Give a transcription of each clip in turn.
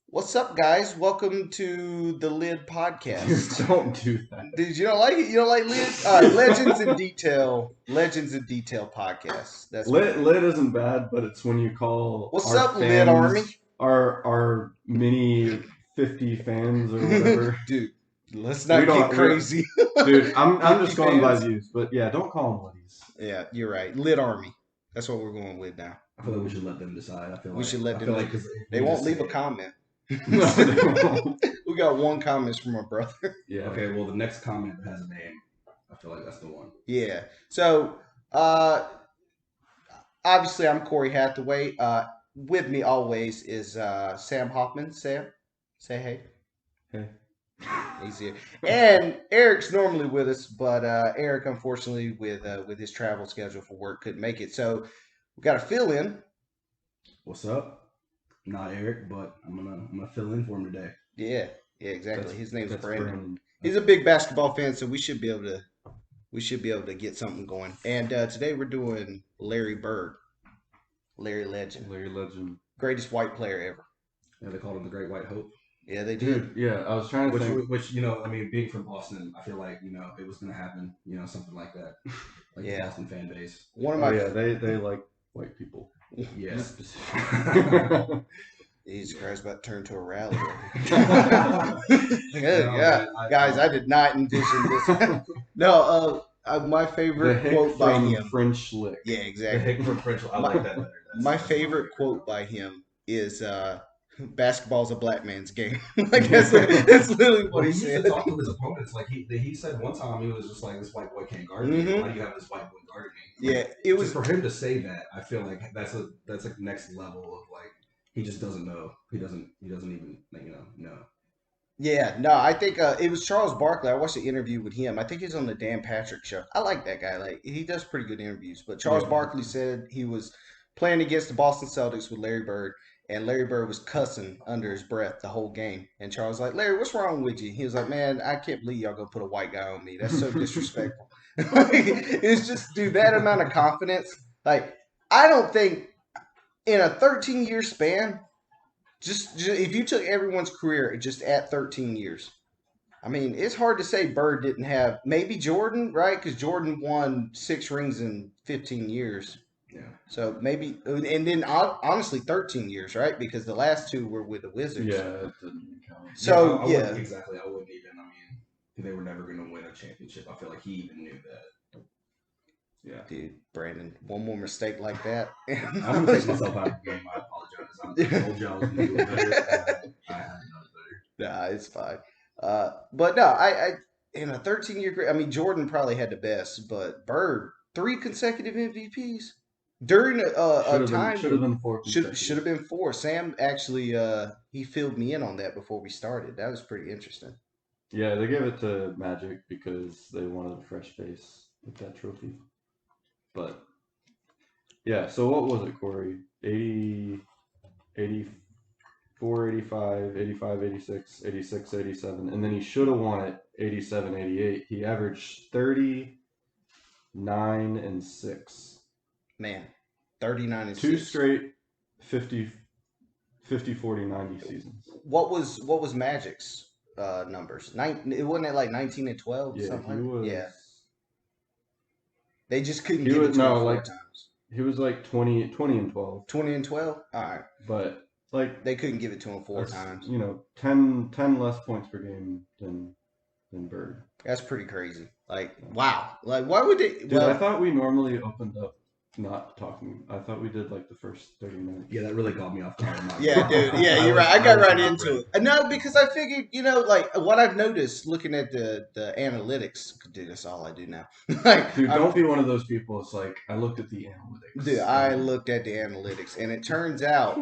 What's up, guys? Welcome to the Lid Podcast. Don't do that. Did you don't like it? You don't like Lid? All right, Legends in Detail. Legends in Detail podcast. That's Lit isn't bad, but it's when you call What's our up, fans, Lid Army? our mini 50 fans or whatever. Dude, let's not get crazy. Dude, I'm just going by fans. views, but yeah, don't call them Liddies. Yeah, you're right. Lid Army. That's what we're going with now. I feel like we should let them decide. We should let them. Like they won't leave a comment. No, they won't. We got one comment from our brother. Yeah. Okay, well, the next comment has a name. I feel like that's the one. Yeah. So, obviously, I'm Corey Hathaway. With me always is Sam Hoffman. Sam, say hey. Hey. He's here. And Eric's normally with us, but Eric, unfortunately, with his travel schedule for work, couldn't make it. So we got a fill in. What's up? Not Eric, but I'm gonna fill in for him today. Yeah, exactly. His name's Brandon. Brandon. He's a big basketball fan, so we should be able to get something going. And today we're doing Larry Bird, Larry Legend, greatest white player ever. Yeah, they called him the Great White Hope. Yeah, they did. Dude, yeah, I was trying to think. Which being from Boston, I feel like it was gonna happen. Something like that. Like the Boston fan base. One of my they like white people. Yes. Jesus Christ, about to turn to a rally. Guys, I did not envision this. No, my favorite quote by him. French Lick. Yeah, exactly. The Hick from French. I like that better. My favorite quote by him is basketball's a black man's game. Like that's literally what he said. He used to talk to his opponents. Like he said one time, he was just like, "This white boy can't guard me. Why do you have this white boy guarding me?" Yeah, it was for him to say that. I feel like that's like next level of like he just doesn't know. He doesn't even know. Yeah, no, I think it was Charles Barkley. I watched the interview with him. I think he's on the Dan Patrick show. I like that guy. Like he does pretty good interviews. But Charles Barkley said he was playing against the Boston Celtics with Larry Bird. And Larry Bird was cussing under his breath the whole game. And Charles was like, Larry, what's wrong with you? He was like, man, I can't believe y'all gonna put a white guy on me. That's so disrespectful. It's just, dude, that amount of confidence. Like, I don't think in a 13-year span, just if you took everyone's career just at 13 years, I mean, it's hard to say Bird didn't have, maybe Jordan, right? Because Jordan won 6 rings in 15 years. Yeah. So maybe, and then honestly, 13 years, right? Because the last 2 were with the Wizards. Yeah, it didn't count. So exactly. I wouldn't even. I mean, they were never going to win a championship. I feel like he even knew that. Yeah, dude, Brandon, one more mistake like that. I'm gonna take myself out of the game. I apologize. I told you I was going to do it better. I had to know it better. Nah, it's fine. But no, I in a 13-year career, I mean, Jordan probably had the best, but Bird 3 consecutive MVPs. During a time should have been 4. Should have been 4. Sam actually he filled me in on that before we started. That was pretty interesting. Yeah, they gave it to Magic because they wanted a fresh face with that trophy. But yeah, so what was it, Corey? 80, 84, 85, 85, 86, 86, 87, and then he should have won it 87, 88. He averaged 30, 9, and 6. Man, 39 and 2 6. straight 50, 40, 90 seasons. What was Magic's numbers? It wasn't at like 19 and 12 Yeah, something. he was. Yeah. They just couldn't give it to him 4 times. He was like 20 and 12. 20 and 12? All right. But like they couldn't give it to him 4 times. 10 less points per game than Bird. That's pretty crazy. Like, wow. Like, why would they? Dude, I thought we normally opened up not talking. I thought we did like the first 30 minutes. Yeah, that really caught me off guard. Yeah, dude. Yeah, you're right. I got right into it. No, because I figured, like what I've noticed looking at the analytics. Dude, that's all I do now. Like, dude, don't be one of those people. It's like I looked at the analytics. Dude, I looked at the analytics, and it turns out,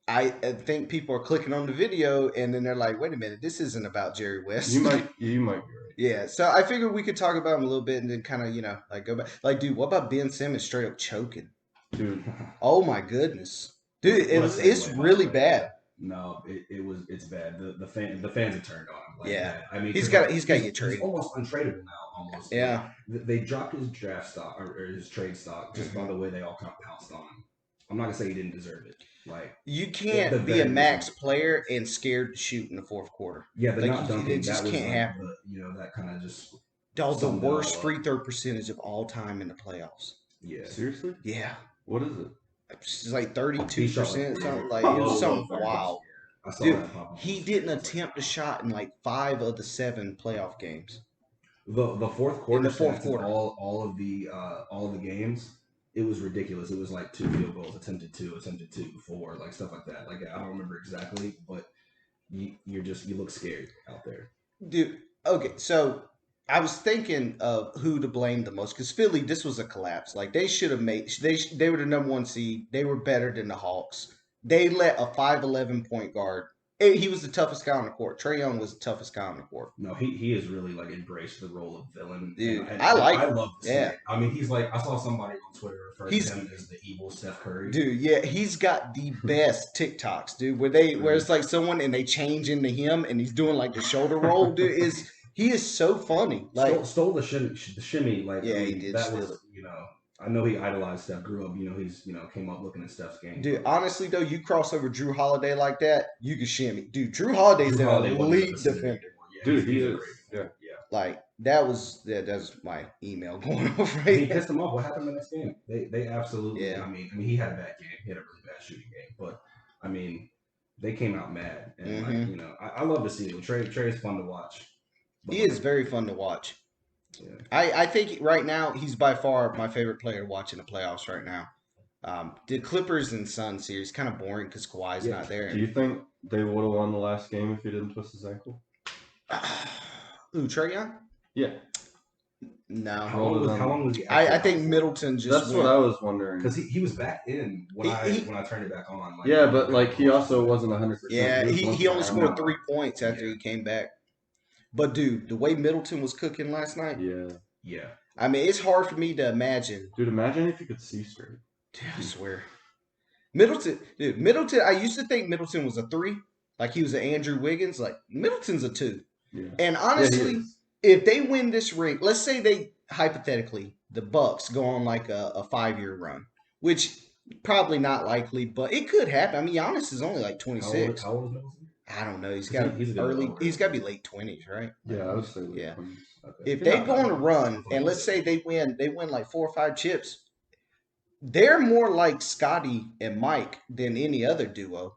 I think people are clicking on the video, and then they're like, "Wait a minute, this isn't about Jerry West." You might be right. Yeah, so I figured we could talk about him a little bit and then kind of, like go back. Like, dude, what about Ben Simmons straight up choking? Dude. Oh, my goodness. Dude, it's really bad. No, it's bad. The fans have turned on him. Like, yeah. I mean, he's got to get traded. He's almost untradeable now, almost. Yeah. They dropped his draft stock or his trade stock just by the way they all kind of pounced on him. I'm not gonna say he didn't deserve it. Like You at the can't be a very least, max player and scared to shoot in the fourth quarter. yeah, the Like not it dunking, just that was can't like happen. that kind of just Dog, the summed it worst all free up. throw percentage of all time in the playoffs. Yeah, Seriously? Yeah, What is it? it's like he shot 32%, like something like it low, was something low wild. I saw Dude, that pop up. on he the didn't screen. I was like, attempt a shot in like 5 of the 7 playoff games. the fourth In quarter the fourth stats in quarter. all of the games, it was ridiculous. It was like 2 field goals, attempted 2, 4, like stuff like that. Like I don't remember exactly, but you look scared out there. Dude, okay, so I was thinking of who to blame the most because Philly, this was a collapse. Like they should have made they were the number 1 seed. They were better than the Hawks. They let a 5'11" point guard. He was the toughest guy on the court. Trae Young was the toughest guy on the court. No, he has really like embraced the role of villain. Dude, and I like I it. love to see Yeah. it. I mean, he's like I saw somebody on Twitter refer He's- to him as the evil Steph Curry. Dude, yeah, he's got the best TikToks, dude. Where it's like someone and they change into him and he's doing like the shoulder roll, dude. He is so funny. Like Stole the shimmy. Like Yeah, I he mean, did that steal was it. I know he idolized Steph. Grew up, he's came up looking at Steph's game. Dude, honestly though, you cross over Drew Holiday like that, you can shimmy. Dude, Drew Holiday's Drew an Holiday wasn't elite in the vicinity defender. anymore. Yeah, Dude, he's he a is. great Yeah. defender. Yeah. Like that's my email going off He right now. pissed him off. What happened in the next game? They absolutely. Yeah. I mean, he had a bad game. He had a really bad shooting game. But I mean, they came out mad, and I love to see it. Trey is fun to watch. But He is very fun to watch. Yeah. I think right now he's by far my favorite player to watch in the playoffs right now. The Clippers and Suns series kind of boring because Kawhi's not there. Do you think they would have won the last game if he didn't twist his ankle? Ooh, Trae Young? Yeah. No. How long was he? I think Middleton just That's what I was wondering. because he was back in when I turned it back on. Like, Yeah, but like he also wasn't 100%. Yeah, he only scored 3 points after Yeah. he came back. But dude, the way Middleton was cooking last night, Yeah. I mean, it's hard for me to imagine. Dude, imagine if you could see straight. Dude, I swear. Middleton, I used to think Middleton was a 3, like he was an Andrew Wiggins. Like Middleton's a 2. Yeah. And Yeah, honestly, he is. if they win this ring, let's say they hypothetically the Bucks go on like a 5-year run, which probably not likely, but it could happen. I mean, Giannis is only like 26. How old is Middleton? I don't know. He's got He's a good early. lower. He's got to be late 20s, right? Yeah, I would say late Yeah. 20s. Okay. If they go on a run and let's say they win like 4 or 5 chips, they're more like Scotty and Mike than any other duo.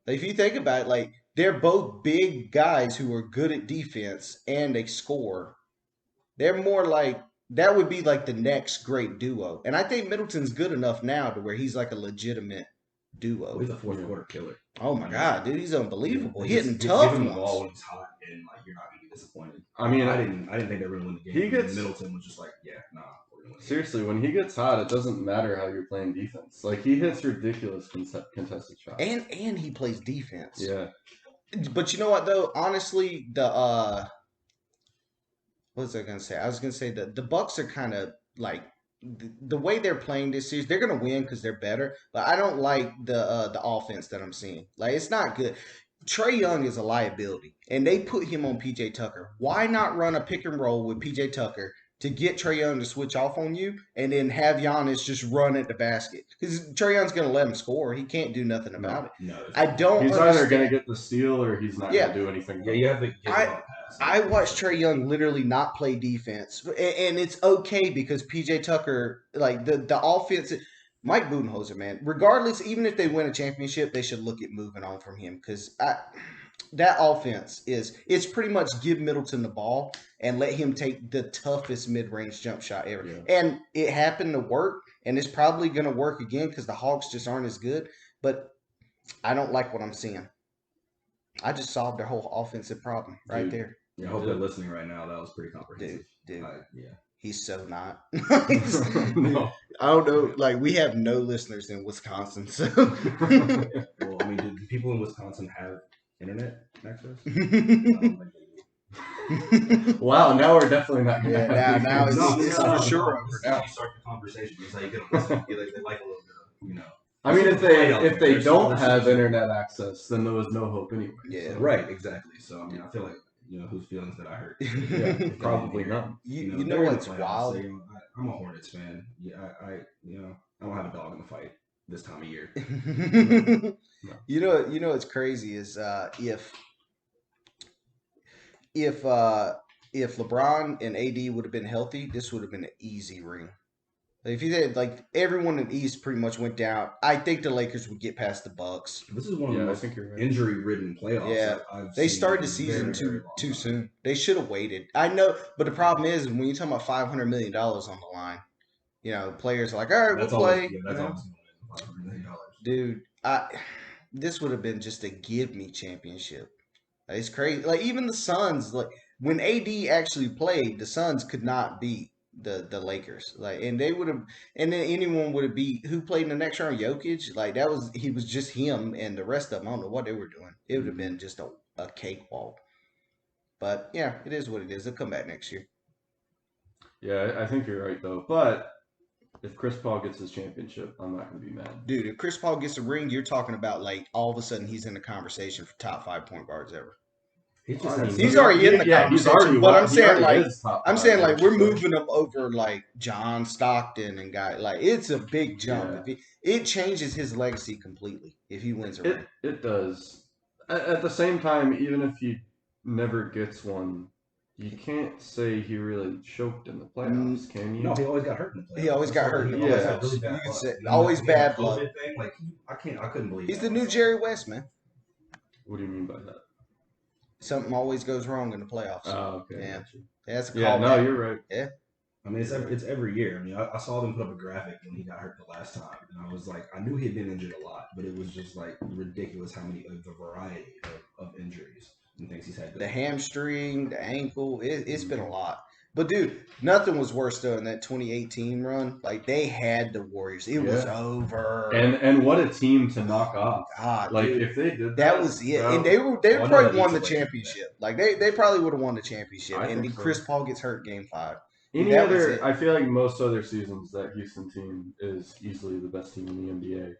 Like, if you think about it, like they're both big guys who are good at defense and they score. They're more like that would be like the next great duo. And I think Middleton's good enough now to where he's like a legitimate duo. He's a fourth quarter killer. Oh my God, dude, he's unbelievable. Just Hitting give tough him the ones. ball when he's hot, and like you're not gonna be disappointed. I mean, I didn't think they were gonna win the game. He gets- Middleton was just like, yeah, nah, we're gonna win. Seriously, when he gets hot, it doesn't matter how you're playing defense. Like he hits ridiculous contested shots. And he plays defense. Yeah. But you know what though? Honestly, what was I gonna say? I was gonna say that the Bucks are kind of like the way they're playing this series. They're gonna win because they're better. But I don't like the offense that I'm seeing. Like it's not good. Trae Young is a liability, and they put him on PJ Tucker. Why not run a pick and roll with PJ Tucker to get Trae Young to switch off on you, and then have Giannis just run at the basket? Because Trae Young's gonna let him score. He can't do nothing about it. No, I don't. He's either understand- going to get the steal or he's not Yeah. going to do anything. Yeah, you have to get I- it on pass. I watched Trae Young literally not play defense, and it's okay because PJ Tucker, like the offense, Mike Budenholzer, man. Regardless, even if they win a championship, they should look at moving on from him because that offense it's pretty much give Middleton the ball and let him take the toughest mid-range jump shot ever, Yeah. and it happened to work, and it's probably going to work again because the Hawks just aren't as good. But I don't like what I'm seeing. I just solved their whole offensive problem right Dude. there. Yeah, I hope they're listening right now. That was pretty comprehensive. Dude, Yeah. he's so not. No. I don't know. Like we have no listeners in Wisconsin, so Well, I mean, do people in Wisconsin have internet access? I don't think they do. Wow, now we're definitely not going to Yeah, now it's- No, it's no, for sure no, over it's now. how you start the conversation. It's how you get them listening. They like a little bit of, I mean, if There's they don't some have listeners. internet access, then there was no hope anyway. Yeah. So, Right, exactly. So, I mean, I feel like, whose feelings did I hurt? Yeah, probably not. You they're know in the what's playoffs, wild? so, I'm a Hornets fan. Yeah, I don't have a dog in the fight. this time of year. You know what's crazy is if LeBron and AD would have been healthy, this would have been an easy ring. If you did, like everyone in the East pretty much went down, I think the Lakers would get past the Bucks. This is one of the most right. injury-ridden playoffs. Yeah, they started the season too soon. They should have waited. I know, but the problem is when you're talking about $500 million on the line, you know, players are like, all right, we'll play. That's always $500 million. Dude, this would have been just a give me championship. It's crazy. Like even the Suns, like when AD actually played, the Suns could not beat the Lakers. Like, and they would have, and then anyone would have beat who played in the next round. Jokic, like he was just him, and the rest of them, I don't know what they were doing. It would have been just a cakewalk. But yeah, it is what it is. They'll come back next year. Yeah, I think you're right though. But if Chris Paul gets his championship, I'm not going to be mad. Dude, if Chris Paul gets a ring, you're talking about like all of a sudden he's in the conversation for top 5 point guards ever. He's already in the conversation, but I'm saying like we're moving him over like John Stockton and guy like it's a big jump. Yeah. It changes his legacy completely if he wins a ring. It does. At the same time, even if he never gets one, you can't say he really choked in the playoffs, can you? No, he always got hurt in the playoffs. He always got hurt in the playoffs. Really bad always bad blood. Thing, like I couldn't believe. He's the new Jerry West, man. What do you mean by that? Something always goes wrong in the playoffs. Oh, okay. Yeah, that's a call. Yeah, no, you're right. Yeah. I mean, it's every year. I mean, I saw them put up a graphic when he got hurt the last time, and I was like, I knew he had been injured a lot, but it was just like ridiculous how many the variety of injuries and things he's had. The hamstring, the ankle, it's been a lot. But dude, nothing was worse though in that 2018 run. Like they had the Warriors. It was over. And what a team to knock off. God, like dude, if they did that was it. And they probably won the championship. Like they probably would have won the championship. And then Chris Paul gets hurt game 5. I feel like most other seasons that Houston team is easily the best team in the NBA.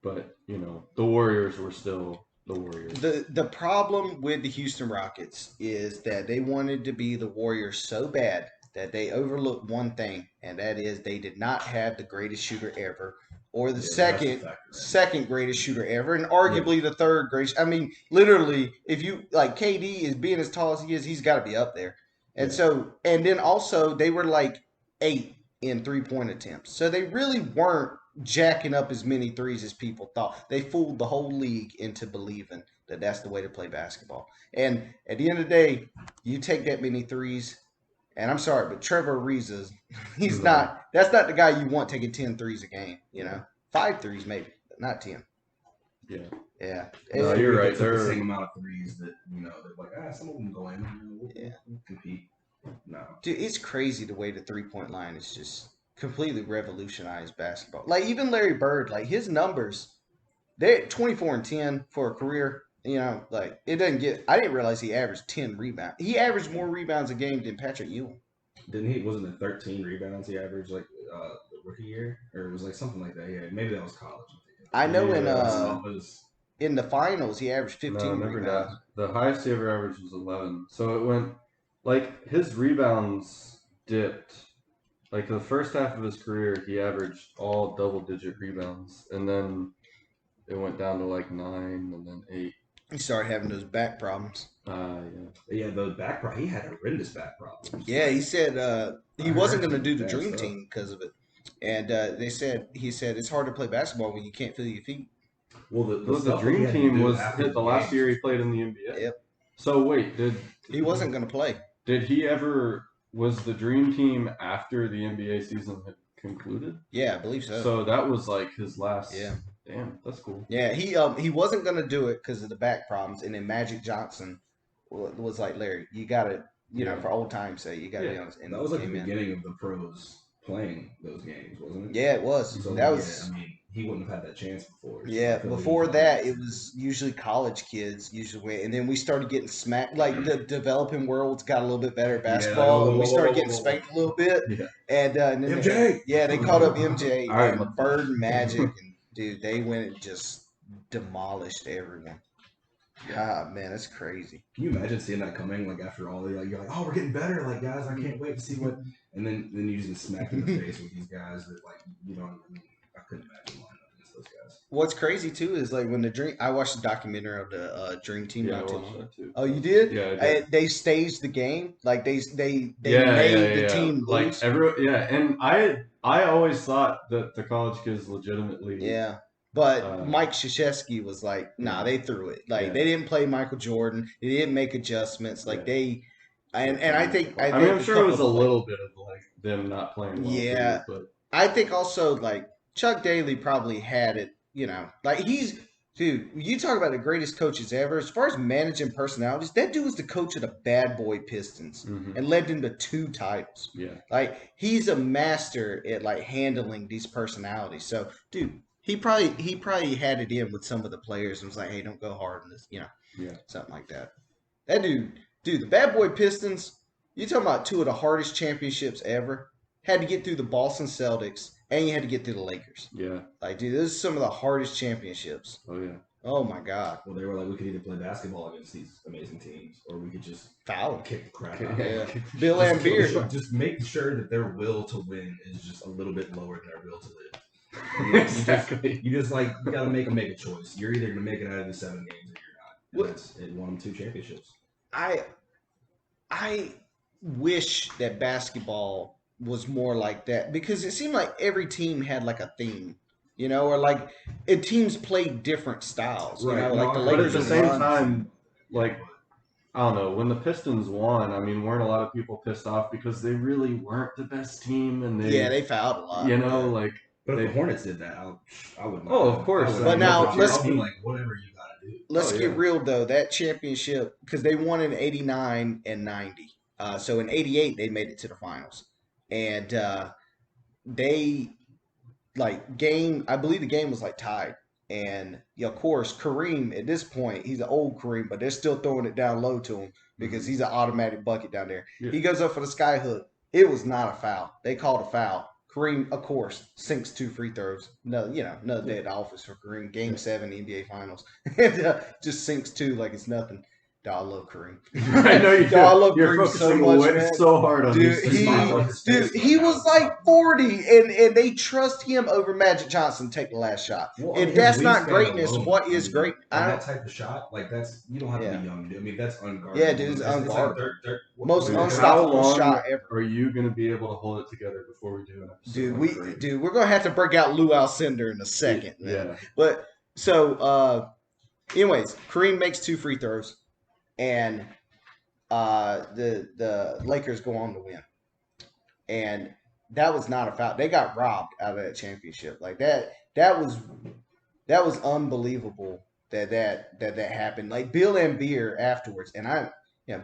But, you know, the Warriors were still the Warriors. The problem with the Houston Rockets is that they wanted to be the Warriors so bad that they overlooked one thing, and that is they did not have the greatest shooter ever, or the second greatest shooter ever, and arguably the third greatest. I mean, literally, if you like KD is being as tall as he is, he's got to be up there. And so, and then also they were like 8 in 3-point attempts, so they really weren't jacking up as many threes as people thought. They fooled the whole league into believing that that's the way to play basketball. And at the end of the day, you take that many threes, and I'm sorry, but Trevor Ariza, that's not the guy you want taking 10 threes a game, you know. 5 threes maybe, but not 10. Yeah. Yeah. No, you're right. They're the same amount of threes that, you know, they're like, some of them go in. We'll compete. No. Dude, it's crazy the way the 3-point line is just completely revolutionized basketball. Like even Larry Bird, like his numbers, they're 24 and 10 for a career. You know, like it doesn't get. I didn't realize he averaged 10 rebounds. He averaged more rebounds a game than Patrick Ewing. Didn't he? Wasn't it 13 rebounds he averaged like the rookie year, or it was like something like that? Yeah, maybe that was college. I know in the finals he averaged 15 rebounds. The highest he ever averaged was 11. So it went like his rebounds dipped. Like the first half of his career, he averaged all double-digit rebounds, and then it went down to like 9 and then 8. He started having those back problems. Yeah, those back problems. He had horrendous back problems. Yeah, he said he wasn't going to do the dream team because of it, and he said it's hard to play basketball when you can't feel your feet. Well, the dream team was the last year he played in the NBA. Yep. So wait, he wasn't going to play? Did he ever? Was the dream team after the NBA season had concluded? Yeah, I believe so. So that was like his last. Yeah. Damn, that's cool. Yeah, he wasn't gonna do it because of the back problems, and then Magic Johnson was like, Larry, you gotta, you know, for old time's sake, you gotta be honest. And that was like the beginning of the pros playing those games, wasn't it? Yeah, it was. So, that was. I mean, he wouldn't have had that chance before. So yeah, before that, it was usually college kids usually win, and then we started getting smacked. Like the developing world's got a little bit better at basketball, and we started getting spanked a little bit. Yeah. And then MJ, they called up MJ right, and Bird and Magic, and dude, they went and just demolished everyone. God, man, that's crazy. Can you imagine seeing that coming? Like after all, you're like, oh, we're getting better. Like guys, I can't wait to see what. And then you just get smacked in the face with these guys that like you know. I couldn't imagine lining up against those What's crazy too is like when the Dream. I watched the documentary of the Dream Team Yeah, I not too watched long. that too. Oh, you did? Yeah, I did. They staged the game. Like they Yeah, made the yeah. team Like lose. and I always thought that the college kids legitimately, Yeah. But uh, Mike Krzyzewski was like, nah, yeah, they threw it. Like yeah, they didn't play Michael Jordan. They didn't make adjustments. Like yeah. they They're and trying to play. I I mean, think I'm a sure it couple was of a the play. little bit of like them not playing well Yeah. too, but I think also like Chuck Daly probably had it, like dude, you talk about the greatest coaches ever. As far as managing personalities, that dude was the coach of the Bad Boy Pistons and led them to 2 titles. yeah, Like he's a master at like handling these personalities. So, dude, he probably had it in with some of the players and was like, "Hey, don't go hard on this," yeah, something like that. That dude, the Bad Boy Pistons. You talking about 2 of the hardest championships ever? Had to get through the Boston Celtics, and you had to get through the Lakers. yeah. Like, dude, this is some of the hardest championships. Oh yeah. Oh my God, Well, they were like, we could either play basketball against these amazing teams, or we could just foul. kick the crap Okay, out of Yeah, them. Bill Just, Lambier. just make sure that their will to win is just a little bit lower than their will to live. Exactly. You gotta make a choice. You're either gonna make it out of the 7 games or you're not. And it won them 2 championships. I wish that basketball was more like that because it seemed like every team had like a theme, or like and teams played different styles, Right. like the No, But at Lakers the and same Suns. time, like I don't know, when the Pistons won, I mean, weren't a lot of people pissed off because they really weren't the best team, and they fouled a lot. like But they, if the Hornets did that, I would not. Oh, of course. I would But now, not- let's- I'll be like, whatever you gotta do. Let's Oh, get yeah. real though. That championship because they won in '89 and '90. So in '88 they made it to the finals, and they I believe the game was like tied. And of course, Kareem at this point, he's an old Kareem, but they're still throwing it down low to him because he's an automatic bucket down there. Yeah. He goes up for the sky hook. It was not a foul. They called a foul. Kareem, of course, sinks 2 free throws. No, another day at the office for Kareem. Game 7 NBA Finals, and just sinks 2 like it's nothing. Dog, I love Kareem. I know you do. I love You're Kareem so focusing much, way man. so hard on Dude, these things. he was like 40, and they trust him over Magic Johnson to take the last shot. Well, If his that's not wingspan greatness, alone, what is great? On that type of shot, like you don't have to Yeah. be young. I mean, that's unguardable. Yeah, dude, it's like unguardable. what- Most Dude, unstoppable how long shot ever. Are you going to be able to hold it together before we do an episode? Dude, we're gonna have to break out Lou Alcindor in a second, man. Yeah. But so, anyways, Kareem makes 2 free throws, and the Lakers go on to win, and that was not a foul. They got robbed out of that championship. Like that was unbelievable that happened. Like Bill Lambier afterwards, and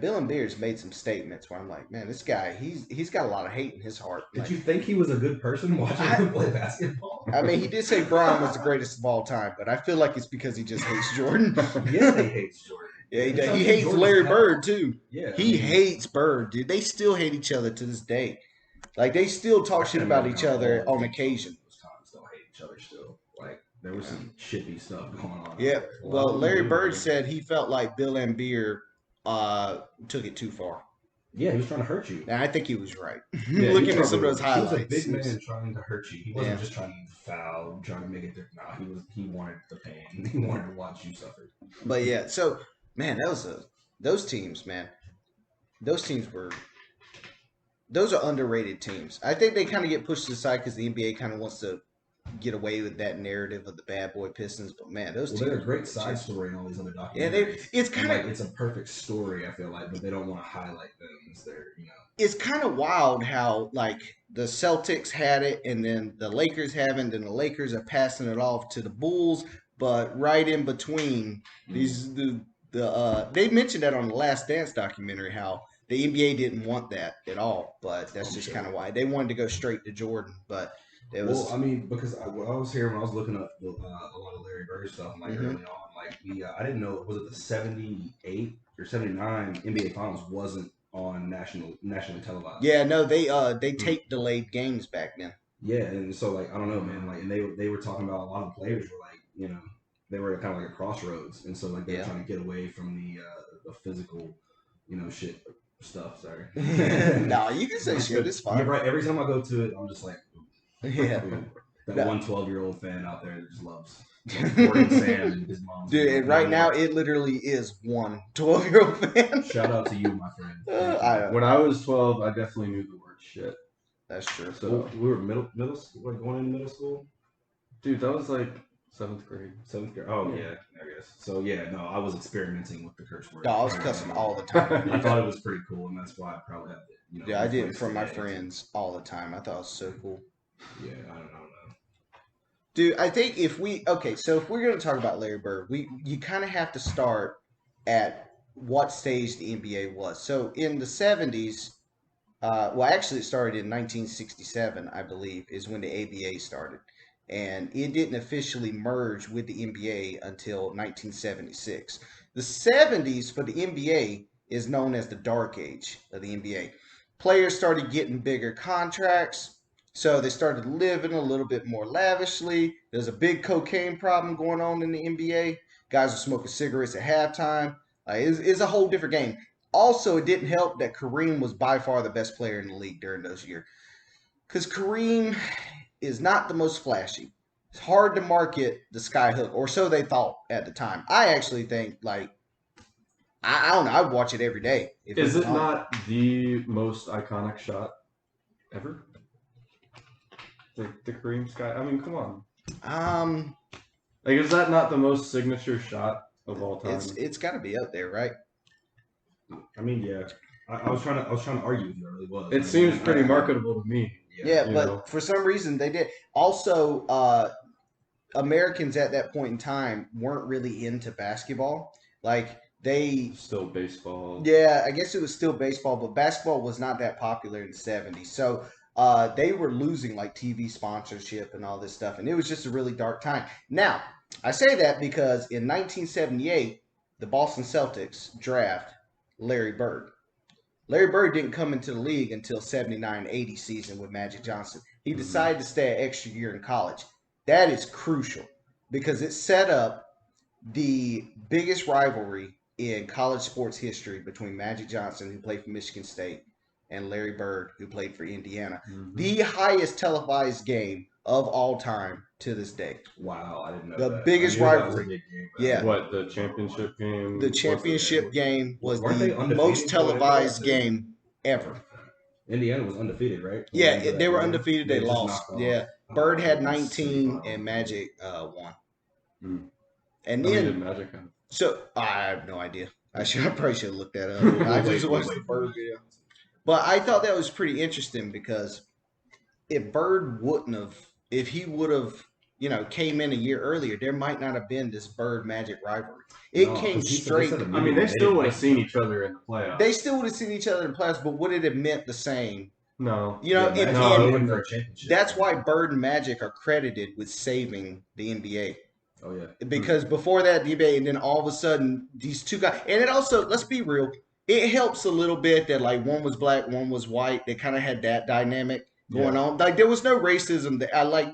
Bill Lambert's made some statements where I'm like, man, this guy, he's got a lot of hate in his heart. Did Like, you think he was a good person watching him play basketball? I mean, he did say Brian was the greatest of all time, but I feel like it's because he just hates Jordan. Yeah, he hates Jordan. Yeah, he It's does. like He hates Jordan's Larry pal. Bird too. Yeah, He hates Bird, dude. They still hate each other to this day. Like they still talk shit about each other on occasion. Those times don't hate each other still. Like there was some shitty stuff going on. Yeah. out there. Well, Larry Bird said he felt like Bill Lambier took it too far. Yeah, he was trying to hurt you. And I think he was right. Yeah, Looking he at some of those He was a highlights. big man trying to hurt you. He wasn't Yeah. just trying to foul, trying to make it different. No, he wanted the pain. He wanted to watch you suffer. But yeah, so man, those teams, man. Those are underrated teams. I think they kind of get pushed aside because the NBA kind of wants to get away with that narrative of the Bad Boy Pistons. But man, those teams They're a are great side story in all these other documentaries. Yeah, it's kind of it's a perfect story. I feel like, but they don't want to highlight them as their, It's kind of wild how like the Celtics had it, and then the Lakers haven't, and the Lakers are passing it off to the Bulls. But right in between these, they mentioned that on the Last Dance documentary how the NBA didn't want that at all. But that's just kind of why they wanted to go straight to Jordan. But it was. Well, I mean, because when I was here when I was looking up a lot of Larry Bird stuff, like early on, like I didn't know, was it the 78 or 79 NBA Finals wasn't on nationally televised? Yeah, no, they tape delayed games back then. Yeah, and so like I don't know, man, like and they were talking about a lot of the players were like, they were kind of like a crossroads, and so like they were trying to get away from the physical, shit stuff. Sorry. No, you can say shit. It's fine. Yeah, right. Every time I go to it, I'm just like, Yeah. That one 12-year-old fan out there that just loves Gordon Sam and his mom. Dude, and right now it literally is one 12-year-old fan. Shout out to you, my friend. When I was 12, I definitely knew the word shit. That's true. So we were middle school, like going into middle school. Dude, that was like 7th grade. 7th grade. Oh yeah, I guess. So yeah, no, I was experimenting with the curse word. No, I was cussing all the time. I thought it was pretty cool, and that's why I probably have it. Yeah, I did it from my friends all the time. I thought it was so cool. Yeah, I don't know. Dude, I think if we're going to talk about Larry Bird, you kind of have to start at what stage the NBA was. So in the 70s, actually it started in 1967, I believe, is when the ABA started. And it didn't officially merge with the NBA until 1976. The 70s for the NBA is known as the dark age of the NBA. Players started getting bigger contracts. So they started living a little bit more lavishly. There's a big cocaine problem going on in the NBA. Guys are smoking cigarettes at halftime. It's a whole different game. Also, it didn't help that Kareem was by far the best player in the league during those years. Because Kareem is not the most flashy. It's hard to market the skyhook, or so they thought at the time. I actually think, I don't know, I'd watch it every day. Is it not the most iconic shot ever? The Kareem sky. I mean, come on. Is that not the most signature shot of all time? It's got to be up there, right? I mean, yeah. I was trying to argue if it really was. It seems pretty marketable to me. Yeah, but for some reason they did. Also, Americans at that point in time weren't really into basketball. Still baseball. Yeah, I guess it was still baseball, but basketball was not that popular in the 70s. So they were losing TV sponsorship and all this stuff, and it was just a really dark time. Now, I say that because in 1978, the Boston Celtics draft Larry Bird. Larry Bird didn't come into the league until 79-80 season with Magic Johnson. He decided to stay an extra year in college. That is crucial because it set up the biggest rivalry in college sports history between Magic Johnson, who played for Michigan State, and Larry Bird, who played for Indiana. Mm-hmm. The highest televised game of all time to this day. Wow, I didn't know the that. biggest rivalry. Yeah. What, the championship game? The championship game was the most televised game ever. Indiana was undefeated, right? Yeah, they were undefeated. They lost. Yeah. Bird had 19 and Magic won. And then did Magic have? So I have no idea. I probably should have looked that up. I just watched the Bird video. But I thought that was pretty interesting because if Bird if he would have, came in a year earlier, there might not have been this Bird Magic rivalry. It came straight. I mean, they still would have seen each other in the playoffs. They still would have seen each other in the playoffs, but would it have meant the same? No. That's why Bird and Magic are credited with saving the NBA. Oh, yeah. Because before that debate, and then all of a sudden, these two guys, and it also, let's be real, it helps a little bit that one was black, one was white. They kind of had that dynamic going on. There was no racism.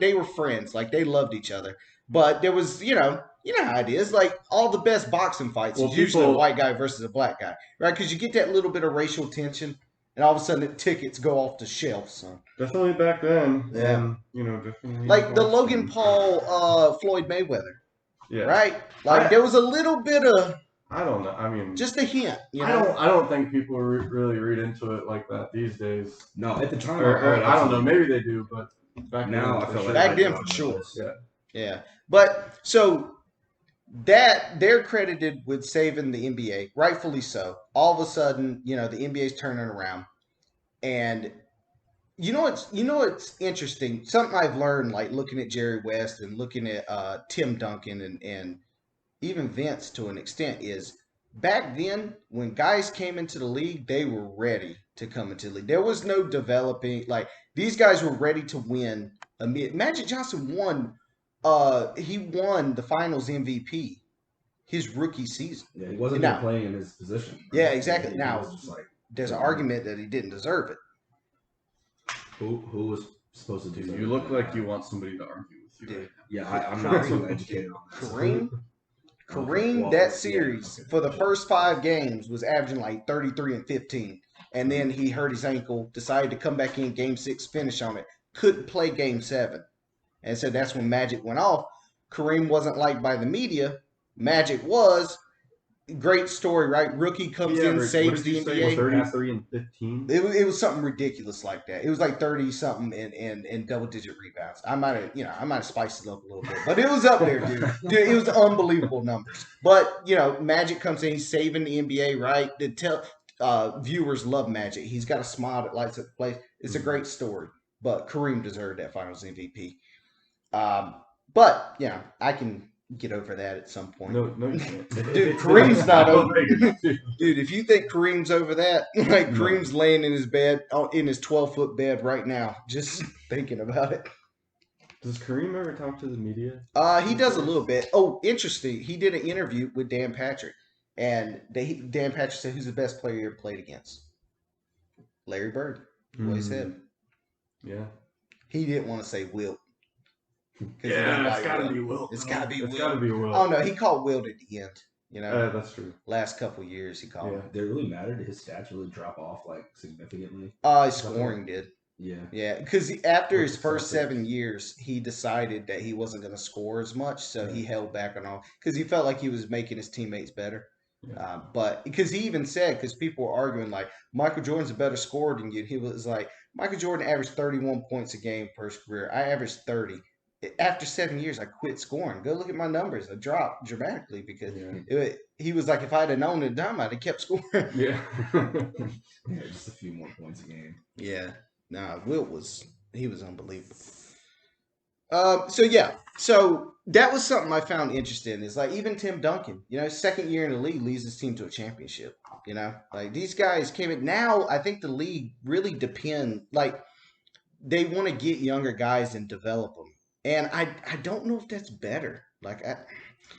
They were friends. They loved each other. But there was, you know how it is. All the best boxing fights is usually a white guy versus a black guy, right? Because you get that little bit of racial tension, and all of a sudden the tickets go off the shelf, son. Definitely back then. Yeah. Definitely. The Logan Paul, Floyd Mayweather. Yeah. Right? There was a little bit of... I don't know. I mean, just a hint. I don't think people really read into it like that these days. No, at the time, I don't know. Maybe they do, but back now then, I feel like back then for sure. Yeah. But so that they're credited with saving the NBA, rightfully so. All of a sudden, the NBA's turning around, and it's interesting. Something I've learned, looking at Jerry West and looking at Tim Duncan and even Vince to an extent, is back then when guys came into the league, they were ready to come into the league. There was no developing. These guys were ready to win. Magic Johnson won. He won the Finals MVP his rookie season. Yeah, he wasn't even playing in his position. Right? Yeah, exactly. Now, there's an argument that he didn't deserve it. Who was supposed to do that? You look like you want somebody to argue with you. Yeah, I'm not so educated on that. Kareem, that series for the first 5 games was averaging 33 and 15. And then he hurt his ankle, decided to come back in Game 6, finish on it. Couldn't play Game 7. And so that's when Magic went off. Kareem wasn't liked by the media. Magic was. Great story, right? Rookie comes in, What saves did you the say? NBA. 33 and 15. It was something ridiculous like that. It was like 30 something in double digit rebounds. I might have spiced it up a little bit, but it was up there, dude. Dude, it was unbelievable numbers. But Magic comes in, he's saving the NBA, right? Viewers love Magic. He's got a smile that lights up the place. It's a great story. But Kareem deserved that Finals MVP. But I can get over that at some point. No, you can't. Dude, Kareem's not over. Dude, if you think Kareem's over that, like Kareem's laying in his bed, in his 12-foot bed right now, just thinking about it. Does Kareem ever talk to the media? He does a little bit. Oh, interesting. He did an interview with Dan Patrick, and Dan Patrick said, "Who's the best player you ever played against?" Larry Bird. What he said. Yeah. He didn't want to say Wilt. Yeah, it's got to be Wilt. It's got to be It's Wilt. got to be Wilt. Oh no, he called Wilt at the end. That's true. Last couple years he called him. Did it really matter? Did his stats really drop off like significantly? His scoring did. Yeah. Yeah, because after his first Celtics. 7 years, he decided that he wasn't going to score as much, so he held back on all because he felt like he was making his teammates better. Yeah. But because he even said, because people were arguing like Michael Jordan's a better scorer than you, he was like Michael Jordan averaged 31 points a game per his career. I averaged 30. After 7 years, I quit scoring. Go look at my numbers. I dropped dramatically because he was like, if I'd have known at the time, I'd have kept scoring. Yeah. Yeah, just a few more points a game. Yeah. Nah, Wilt was unbelievable. So that was something I found interesting. Is like even Tim Duncan, second year in the league leads his team to a championship. Like these guys came in. Now I think the league really they want to get younger guys and develop them. And I don't know if that's better. Well,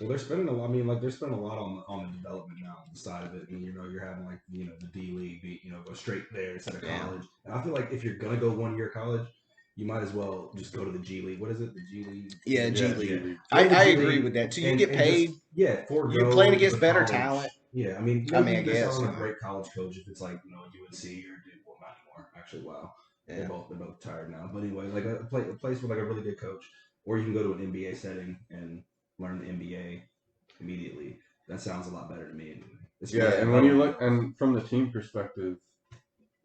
they're spending a lot. I mean, they're spending a lot on the development now on the side of it. And you're having the D League, go straight there instead of college. And I feel like if you're gonna go 1 year college, you might as well just go to the G League. What is it? The G League? Yeah, G League. G League. I agree with that too. You get paid. You're playing against better talent. Yeah, I mean, I guess guess a great college coach if it's like UNC or Duke. Well, not anymore. Actually, wow. Yeah. They're both tired now. But anyway, like a place with like a really good coach, or you can go to an NBA setting and learn the NBA immediately. That sounds a lot better to me. And when you look, and from the team perspective,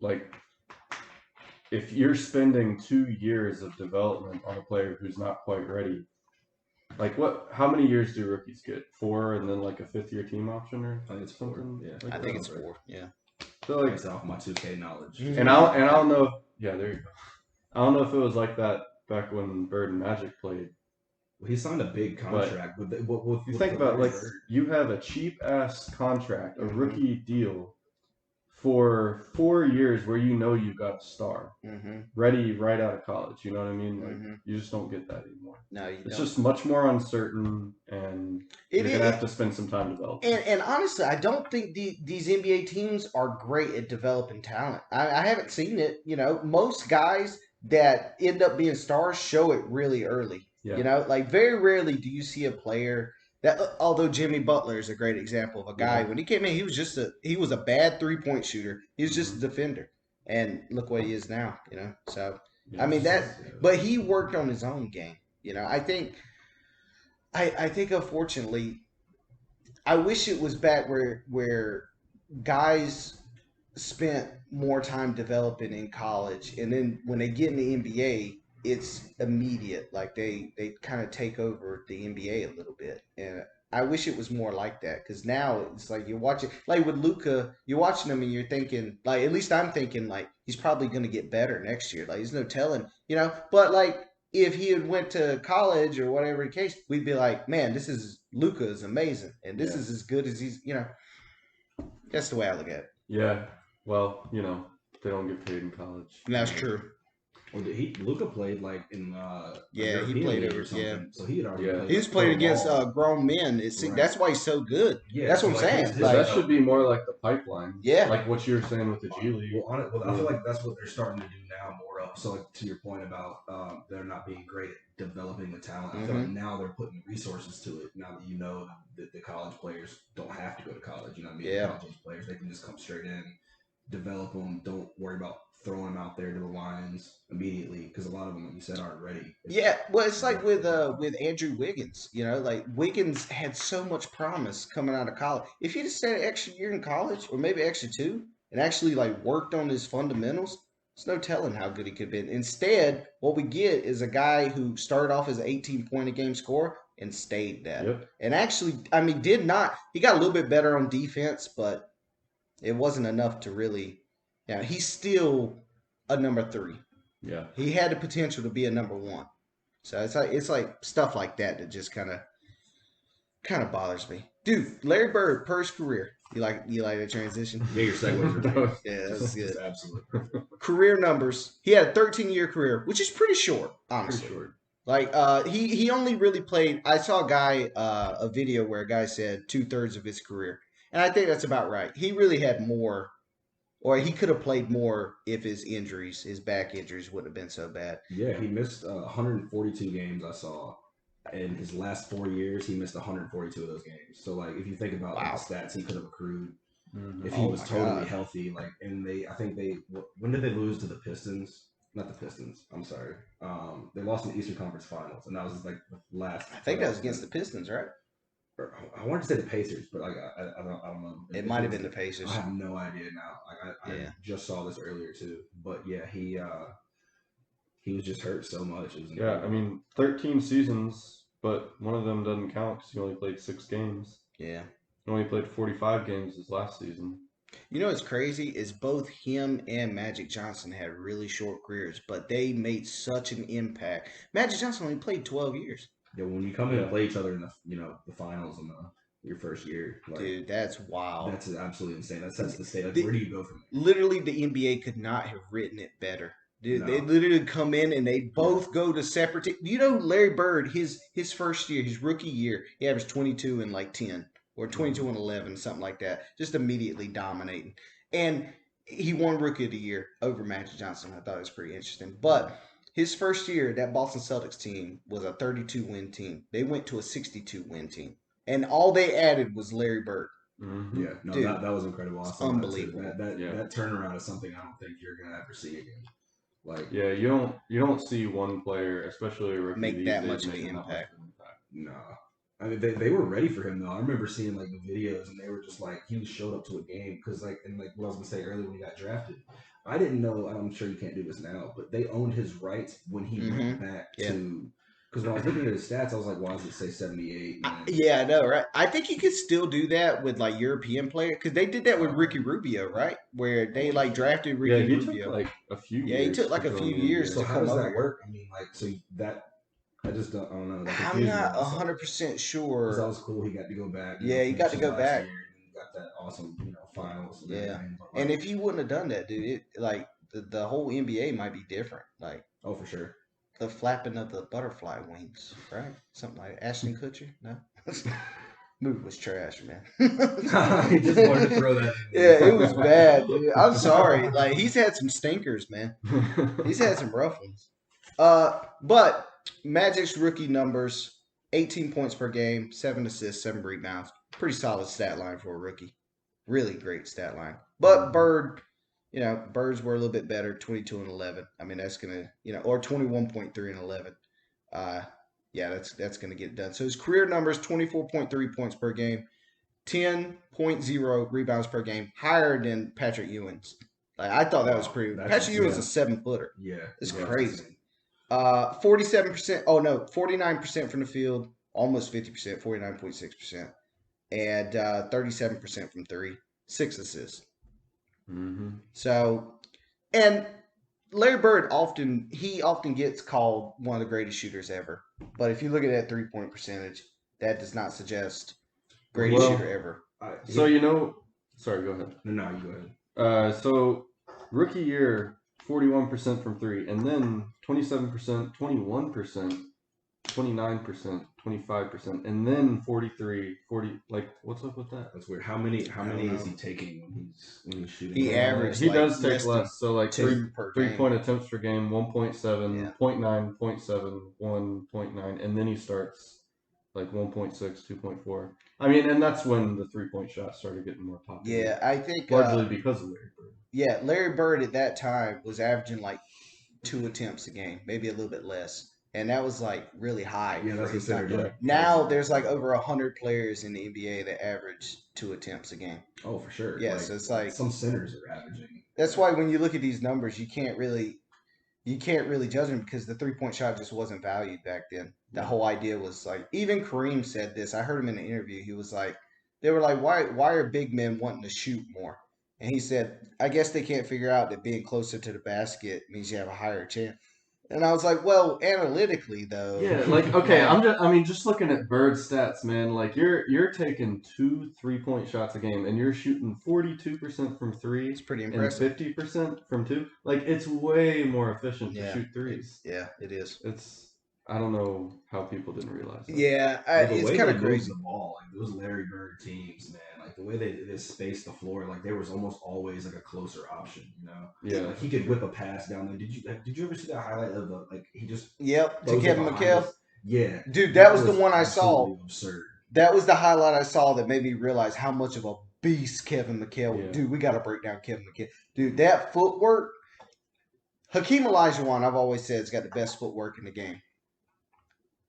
like if you're spending 2 years of development on a player who's not quite ready, like how many years do rookies get? 4 and then like a 5th-year team option or I think it's something? 4. Yeah, I think it's 4. Yeah. So like, based off my 2K knowledge. and I don't know. Yeah, there you go. I don't know if it was like that back when Bird and Magic played. Well, he signed a big contract. You think about you have a cheap ass contract, a rookie deal for 4 years where you've got a star ready right out of college. You know what I mean? Like you just don't get that anymore. No, you don't. It's just much more uncertain, and you're gonna have to spend some time developing. And honestly, I don't think these NBA teams are great at developing talent. I haven't seen it. Most guys that end up being stars show it really early. Yeah. Very rarely do you see a player that, although Jimmy Butler is a great example of a guy, when he came in, he was a bad 3-point shooter. He was just a defender. And look what he is now, So, I mean, but he worked on his own game. I think unfortunately, I wish it was back where guys spent more time developing in college, and then when they get in the NBA, it's immediate. Like they kind of take over the NBA a little bit, and I wish it was more like that because now it's like you're watching, like with Luka, you're watching him and you're thinking, like at least I'm thinking, like he's probably going to get better next year. Like there's no telling, But like if he had went to college or whatever the case, we'd be like, man, Luka is amazing, and this is as good as he's. That's the way I look at it. Yeah. Well, they don't get paid in college. And that's true. Well, Luka played like in he played over so he had already played. He was playing against grown men. That's why he's so good. Yeah, that's what I'm saying. That should be more like the pipeline. Yeah, like what you were saying with the G League. Well, I feel like that's what they're starting to do now more of. So, like to your point about they're not being great at developing the talent. I feel like now they're putting resources to it. Now that the college players don't have to go to college. You know what I mean? Yeah. College players, they can just come straight in, develop them. Don't worry about throwing them out there to the lines immediately because a lot of them, like you said, aren't ready. Yeah, well, it's like with Andrew Wiggins. Like Wiggins had so much promise coming out of college. If he just stayed an extra year in college, or maybe extra two, and actually like worked on his fundamentals, there's no telling how good he could have been. Instead, what we get is a guy who started off as an 18-point a game scorer and stayed that. Yep. And actually, I mean, he got a little bit better on defense, but it wasn't enough to really. Yeah, he's still a number 3. Yeah. He had the potential to be a number 1. So it's like stuff like that just kind of bothers me. Dude, Larry Bird, per his career. You like that transition? Yeah, your segues are great. Yeah, that's good. Absolutely. Career numbers. He had a 13-year career, which is pretty short, honestly. Pretty short. Like he only really played. I saw a video where a guy said 2/3 of his career, and I think that's about right. He really had more. Or he could have played more if his back injuries wouldn't have been so bad. Yeah, he missed 142 games I saw. In his last 4 years, he missed 142 of those games. So, like, if you think about like, the stats he could have accrued if he was totally healthy, like, and when did they lose to the Pistons? Not the Pistons. I'm sorry. They lost in the Eastern Conference Finals, and that was like the last. I think that was against the Pistons, right? I wanted to say the Pacers, but like I don't know. It might have been the Pacers. I have no idea now. Like I just saw this earlier too. But yeah, he was just hurt so much. I mean, 13 seasons, but one of them doesn't count because he only played 6 games. Yeah, he only played 45 games this last season. You know what's crazy is both him and Magic Johnson had really short careers, but they made such an impact. Magic Johnson only played 12 years. Yeah, when you come in and play each other in the finals in your first year, like, dude, that's wild. That's absolutely insane. That sets the stage. Like, where do you go from there? Literally, the NBA could not have written it better. Dude, they literally come in and they both go to separate teams. You know, Larry Bird, his first year, his rookie year, he averaged 22 and like 10 or 22 and 11, something like that. Just immediately dominating. And he won Rookie of the Year over Magic Johnson. I thought it was pretty interesting. But his first year, that Boston Celtics team was a 32-win team. They went to a 62-win team. And all they added was Larry Bird. Mm-hmm. Yeah, no, dude, that was incredible. It's unbelievable. That turnaround is something I don't think you're going to ever see again. Like, yeah, you don't see one player, especially a rookie, make that much of an impact. No. I mean, they were ready for him, though. I remember seeing, like, the videos, and they were just, like, he showed up to a game. Because, like, and, like, what I was going to say earlier when he got drafted, I didn't know, I'm sure you can't do this now, but they owned his rights when he went back to, because when I was looking at his stats, I was like, why does it say 78? Yeah, I know, right? I think you could still do that with, like, European players, because they did that with Ricky Rubio, right? Where they, like, drafted Ricky Rubio. Took, like, a few years. Yeah, he took, like, a few years so to how come does over that work? I mean, like, so that, I don't know. I'm not 100% sure. Because that was cool. He got to go back. Yeah, he got to go back. And got that awesome, finals. Yeah. And if he wouldn't have done that, dude, the whole NBA might be different. Like, oh, for sure. The flapping of the butterfly wings, right? Something like Ashton Kutcher. No, movie was trash, man. He just wanted to throw that. Yeah, it was bad, dude. I'm sorry. Like, he's had some stinkers, man. He's had some rough ones. But Magic's rookie numbers: 18 points per game, 7 assists, 7 rebounds. Pretty solid stat line for a rookie. Really great stat line. But Bird. Birds were a little bit better, 22 and 11. I mean, that's going to, or 21.3 and 11. That's going to get it done. So his career numbers, 24.3 points per game, 10.0 rebounds per game, higher than Patrick Ewing's. Like, I thought that was pretty. Patrick Ewing's a 7-footer. Yeah. It's crazy. 49% from the field, almost 50%, 49.6%, and 37% from 3, 6 assists. Mm-hmm. So, and Larry Bird often gets called one of the greatest shooters ever. But if you look at that 3-point percentage, that does not suggest greatest shooter ever. Sorry, go ahead. No, you go ahead. So rookie year, 41% from 3, and then 27%, 21%, 29%, 25%, and then 40. Like, what's up with that? That's weird. How many is he taking when he's shooting? He averages. He does take less. So like 3-point attempts per game, 1.7, 0.9, 0.7, 1.9, and then he starts like 1.6, 2.4. I mean, and that's when the 3-point shot started getting more popular. Yeah, I think largely because of Larry Bird. Larry Bird at that time was averaging like 2 attempts a game, maybe a little bit less. And that was like really high Yeah, for that's his time. considered like Now there's like over 100 players in the NBA that average 2 attempts a game. Oh, for sure. Yeah, like, so it's like some centers are averaging. that's why when you look at these numbers, you can't really judge them because the 3-point shot just wasn't valued back then. The whole idea was like even Kareem said this. I heard him in an interview. He was like, they were like, why are big men wanting to shoot more? And he said, I guess they can't figure out that being closer to the basket means you have a higher chance. And I was like, well, analytically though. Yeah, like okay, just looking at Bird's stats, man. Like you're taking 2 3-point shots a game, and you're shooting 42% from 3. It's pretty impressive. And 50% from 2. Like it's way more efficient to shoot threes. It is. I don't know how people didn't realize that. Yeah, it's kind of crazy. The ball, like those Larry Bird teams, man, like the way they spaced the floor, like there was almost always like a closer option, you know. Yeah, like he could whip a pass down there. Did you ever see that highlight of the like he just? Yep, to Kevin McHale. Yeah, dude, that was the one I saw. Absurd. That was the highlight I saw that made me realize how much of a beast Kevin McHale. Yeah. Dude, we got to break down Kevin McHale. Dude, that footwork. Hakeem Olajuwon, I've always said, has got the best footwork in the game.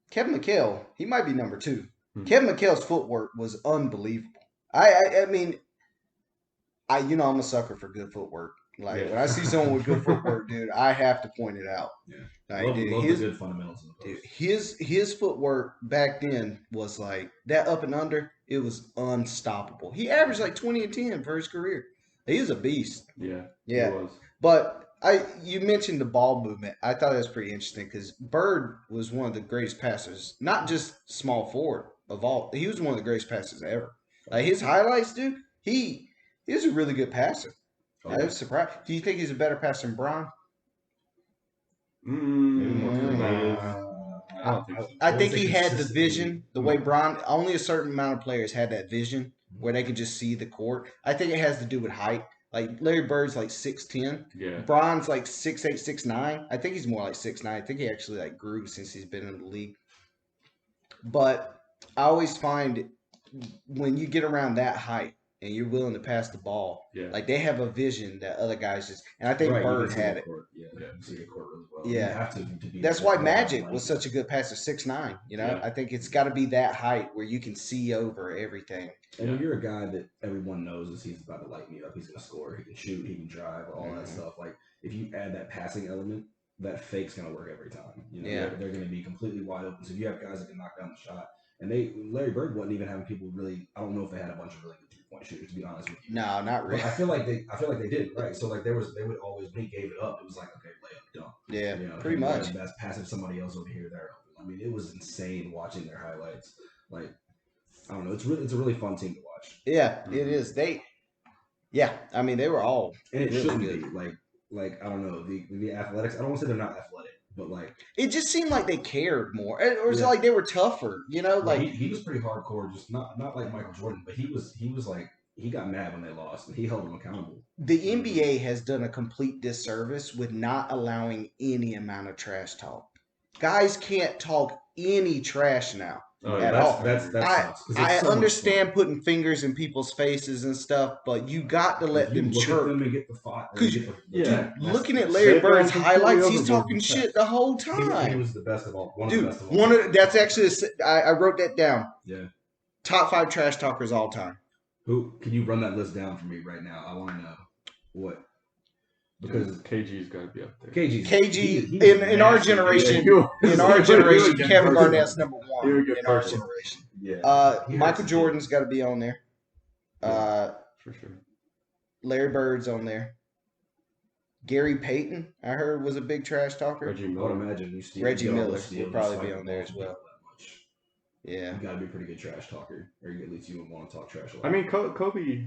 Kevin McHale, he might be number 2. Kevin McHale's footwork was unbelievable. I mean, I'm a sucker for good footwork. Like when I see someone with good footwork, dude, I have to point it out. Yeah, like, love dude, the good fundamentals in the post. Dude, his footwork back then was like that up and under. It was unstoppable. He averaged like 20 and 10 for his career. He was a beast. Yeah. He was. But you mentioned the ball movement. I thought that was pretty interesting because Bird was one of the greatest passers, not just small forward of all. He was one of the greatest passers ever. Like his highlights, dude. He is a really good passer. I was surprised. Do you think he's a better passer than Bron? Maybe more creative. I don't think so. I think he had the vision. The way Bron, only a certain amount of players had that vision where they could just see the court. I think it has to do with height. Like Larry Bird's like 6'10". Yeah. Bron's like 6'8", 6'9". I think he's more like 6'9". I think he actually like grew since he's been in the league. But I always find when you get around that height and you're willing to pass the ball, like they have a vision that other guys just. And I think Bird had it. Yeah, you see the court really well. Yeah, you have to be that's why Magic was such a good passer, 6'9". You know, I think it's got to be that height where you can see over everything. And when you're a guy that everyone knows is he's about to light me up, he's gonna score, he can shoot, he can drive, all that stuff. Like if you add that passing element, that fake's gonna work every time. You know, they're gonna be completely wide open. So if you have guys that can knock down the shot, and Larry Bird wasn't even having people really. I don't know if they had a bunch of really good 3-point shooters, to be honest with you. No, not really. But I feel like they did, right? So like they would always, when he gave it up, it was like, okay, layup, dunk. Yeah, you know, pretty much. That's passing somebody else over here, there. I mean, it was insane watching their highlights. Like, I don't know, it's a really fun team to watch. Yeah, it is. I mean, they were all and it really shouldn't good. be like I don't know the athletics. I don't want to say they're not athletic, but like it just seemed like they cared more, or was it like they were tougher? You know, like he was pretty hardcore, just not like Michael Jordan, but he was like he got mad when they lost, and he held them accountable. The NBA has done a complete disservice with not allowing any amount of trash talk. Guys can't talk any trash now. At all. I understand putting fingers in people's faces and stuff, but you got to let them chirp. Looking at Larry Bird's highlights, he's talking shit the whole time. He was the best of all. That's actually I wrote that down. Yeah. Top 5 trash talkers all time. Who can you run that list down for me right now? I want to know what. Because KG's got to be up there. KG in our generation, Kevin Garnett's number 1 in our generation. Yeah. Michael Jordan's got to be on there. For sure. Larry Bird's on there. Gary Payton, I heard, was a big trash talker. Reggie Miller would probably be on there as well. Yeah, you gotta be a pretty good trash talker, or at least you would want to talk trash a lot. I mean, Kobe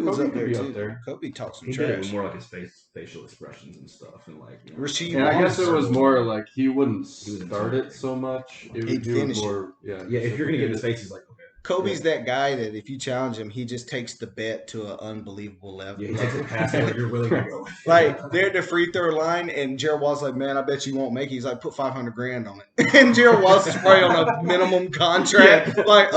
was up there too. Up Kobe talked some he trash. Did it with more like his facial expressions and stuff, and like. Rasheed and I guess it was more like he wouldn't start it so much. It would do more. Yeah. Yeah. If you're gonna get in his face, he's like, okay. Kobe's that guy that if you challenge him, he just takes the bet to an unbelievable level. Yeah, he takes it past where you're willing to go. Like they're at the free throw line, and Gerald Wallace like, man, I bet you won't make it. He's like, put $500,000 on it, and Gerald Wallace is probably on a minimum contract. Yeah. Like,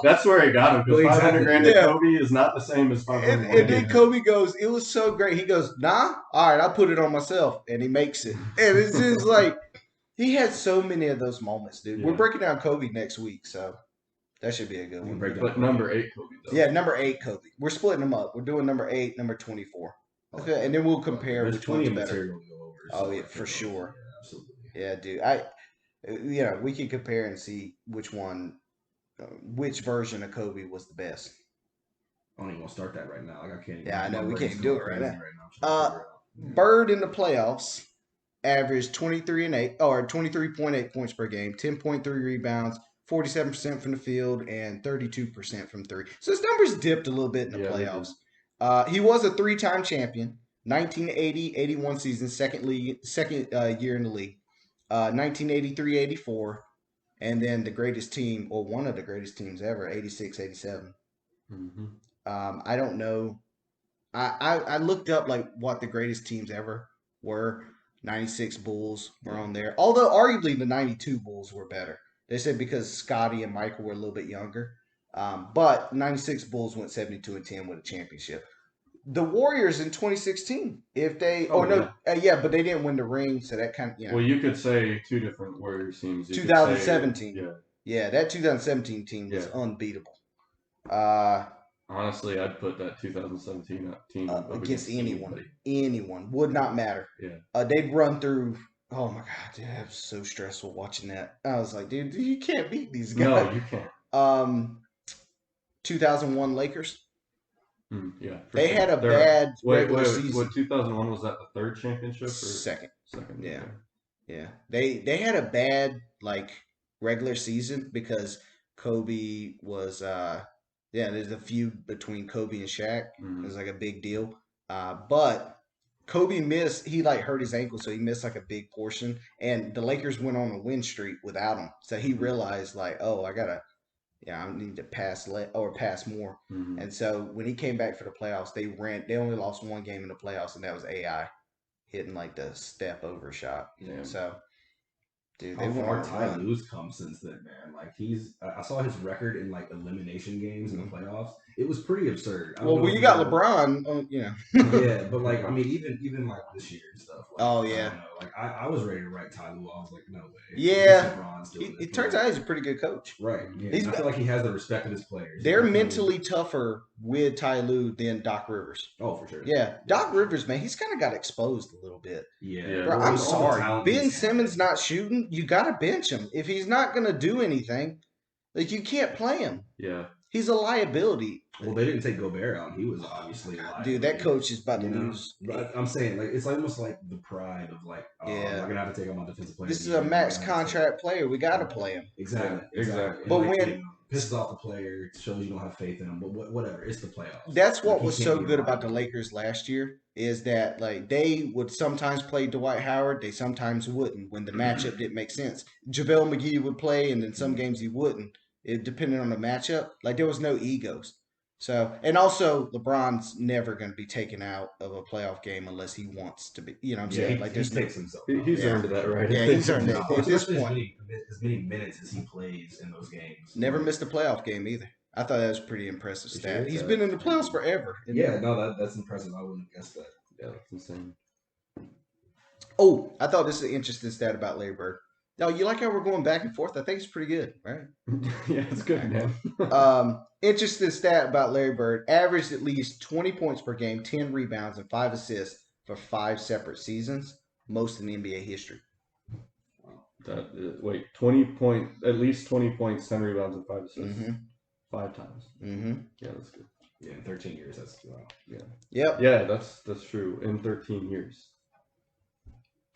that's where he got him because Well, exactly. $500,000 to Kobe is not the same as $500,000. and then Kobe goes, it was so great. He goes, nah, all right, I'll put it on myself, and he makes it. And it's just like he had so many of those moments, dude. Yeah. We're breaking down Kobe next week, so that should be a good one. But number 8 Kobe, though. Yeah, number 8 Kobe. We're splitting them up. We're doing number 8, number 24. Okay, and then we'll compare There's which one's plenty of better. material to go over. Oh yeah, for sure. Yeah, absolutely. Yeah, dude. We can compare and see which one, which version of Kobe was the best. I don't even want to start that right now. Like I can't. Yeah, I know we can't brain's do it going right crazy now. I'm trying to figure out. Bird in the playoffs averaged 23.8 points per game, 10.3 rebounds, 47% from the field, and 32% from three. So his numbers dipped a little bit in the playoffs. He was a 3-time champion, 1980-81 season, second year in the league, 1983-84, and then the greatest team, or one of the greatest teams ever, 86-87. Mm-hmm. I don't know. I looked up like what the greatest teams ever were. 96 Bulls were on there, although arguably the 92 Bulls were better. They said because Scotty and Michael were a little bit younger. But 96 Bulls went 72-10 with a championship. The Warriors in 2016, if they, but they didn't win the ring, so that kind of, Well, you could say 2 different Warriors teams. 2017. Yeah, that 2017 team was unbeatable. Honestly, I'd put that 2017 team up against anyone. Anyone. Would not matter. Yeah. They'd run through. Oh my God, dude, that was so stressful watching that. I was like, dude, you can't beat these guys. No, you can't. 2001 Lakers. Yeah. They had a bad regular season. What 2001 was that the 3rd championship or second? Second. Yeah. Yeah. They had a bad regular season because Kobe was there's a feud between Kobe and Shaq. Mm-hmm. It was like a big deal. But Kobe missed, he hurt his ankle, so he missed a big portion. And the Lakers went on a win streak without him. So he realized I need to pass more. Mm-hmm. And so when he came back for the playoffs, they only lost one game in the playoffs, and that was AI hitting the step over shot. Yeah. So, dude, how far Ty Lue's come since then, man. I saw his record in elimination games in the playoffs. It was pretty absurd. Well, you got LeBron, yeah, but even this year and stuff. Oh yeah. I was ready to write Ty Lue. I was like, no way. Yeah. It turns out he's a pretty good coach. Right. Yeah. I feel like he has the respect of his players. They're mentally tougher with Ty Lue than Doc Rivers. Oh, for sure. Yeah. Doc Rivers, man, he's kind of got exposed a little bit. Yeah. Bro, I'm sorry. Ben Simmons not shooting, you got to bench him. If he's not going to do anything, you can't play him. Yeah. He's a liability. Well, they didn't take Gobert out. He was obviously a liability. Dude, that coach is about to lose. But I'm saying, it's almost like the pride of I'm going to have to take on my defensive player. This is a max contract player. We got to play him. Exactly. But when pisses off the player, it shows you don't have faith in him. But whatever, it's the playoffs. That's what was so good about the Lakers last year is that they would sometimes play Dwight Howard, they sometimes wouldn't when the matchup didn't make sense. JaVale McGee would play, and in some games he wouldn't. It depended on the matchup. There was no egos. So, and also LeBron's never going to be taken out of a playoff game unless he wants to be. You know what I'm saying? He takes himself. He's earned that, right? Yeah, he's earned it. At this point, as many minutes as he plays in those games. Never missed a playoff game either. I thought that was a pretty impressive stat. He's been in the playoffs forever. That's impressive. I wouldn't have guessed that. Yeah, that's insane. Oh, I thought this is an interesting stat about Larry Bird. No, you like how we're going back and forth? I think it's pretty good, right? Yeah, it's good, man. Interesting stat about Larry Bird. Averaged at least 20 points per game, 10 rebounds, and 5 assists for 5 separate seasons, most in NBA history. At least 20 points, 10 rebounds, and 5 assists. 5 times. Mm-hmm. Yeah, that's good. Yeah, in 13 years, that's wow. Yeah. Yep. Yeah, that's true. In 13 years.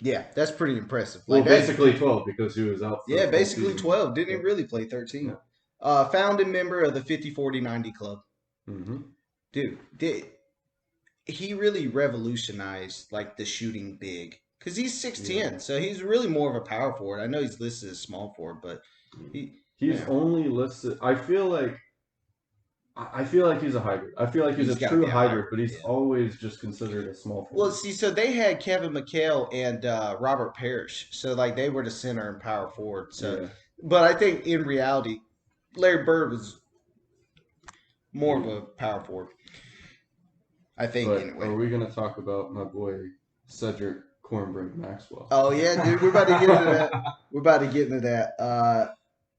Yeah, that's pretty impressive. Basically 12 because he was out. Yeah, basically 12. Didn't really play 13. Yeah. Founding member of the 50-40-90 club. Mm-hmm. Dude, he really revolutionized the shooting big because he's 6'10", so he's really more of a power forward. I know he's listed as small forward, but he's only listed. I feel like I feel like he's a hybrid. I feel like he's He's a gotta true be a hybrid, hybrid, but he's yeah. always just considered a small Well, forward. see, so they had Kevin McHale and Robert Parrish, so like they were the center and power forward. So, Yeah. but I think in reality, Larry Bird was more of Yeah. a power forward. I think But anyway. are we gonna talk about my boy Cedric Cornbread Maxwell? Oh yeah, dude, we're about to get into that. We're about to get into that. Wait,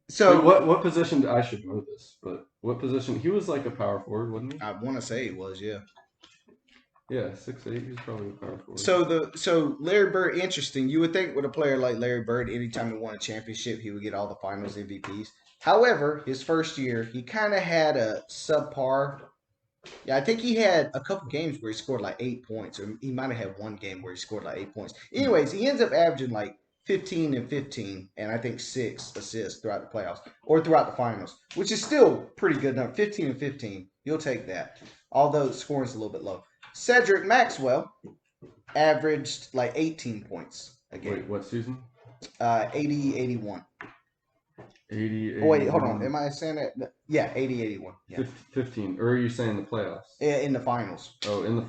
So what position? I should know this, but what position? He was like a power forward, wasn't he? I want to say it was, yeah. Yeah, 6'8". He was probably a power forward. So Larry Bird, interesting. You would think with a player like Larry Bird, anytime he won a championship, he would get all the Finals MVPs. However, his first year, he kind of had a subpar. Yeah, I think he had a couple games where he scored like 8 points, or he might have had one game where he scored like 8 points. Anyways, he ends up averaging like 15 and 15, and I think 6 assists throughout the playoffs or throughout the finals, which is still pretty good number. 15 and 15, you'll take that. Although scoring's a little bit low. Cedric Maxwell averaged like 18 points a game. Wait, what season? 80, 81. 80. Oh, wait, hold on. Am I saying that? Yeah, 80, 81. Yeah. 15. Or are you saying the playoffs? In the finals. Oh, in the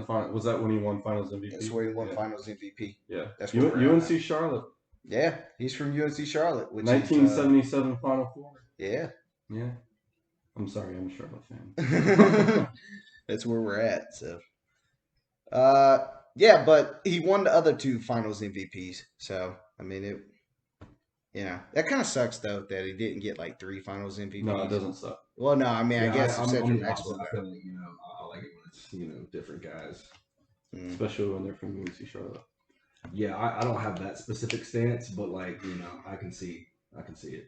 final. Was that when he won Finals MVP? That's where he won Finals MVP. Yeah. That's where UNC Charlotte. Yeah, he's from UNC Charlotte. Which 1977 is, Final Four. Yeah. Yeah. I'm sorry, I'm a Charlotte fan. That's where we're at. So, yeah, but he won the other two Finals MVPs. So, I mean, that kind of sucks though that he didn't get like 3 Finals MVPs. No, it doesn't suck. Well, no, I mean, I guess I'm Cedric the opposite. Maxwell. I feel like I like it when it's different guys. Especially when they're from UNC Charlotte. Yeah, I don't have that specific stance, but like I can see it.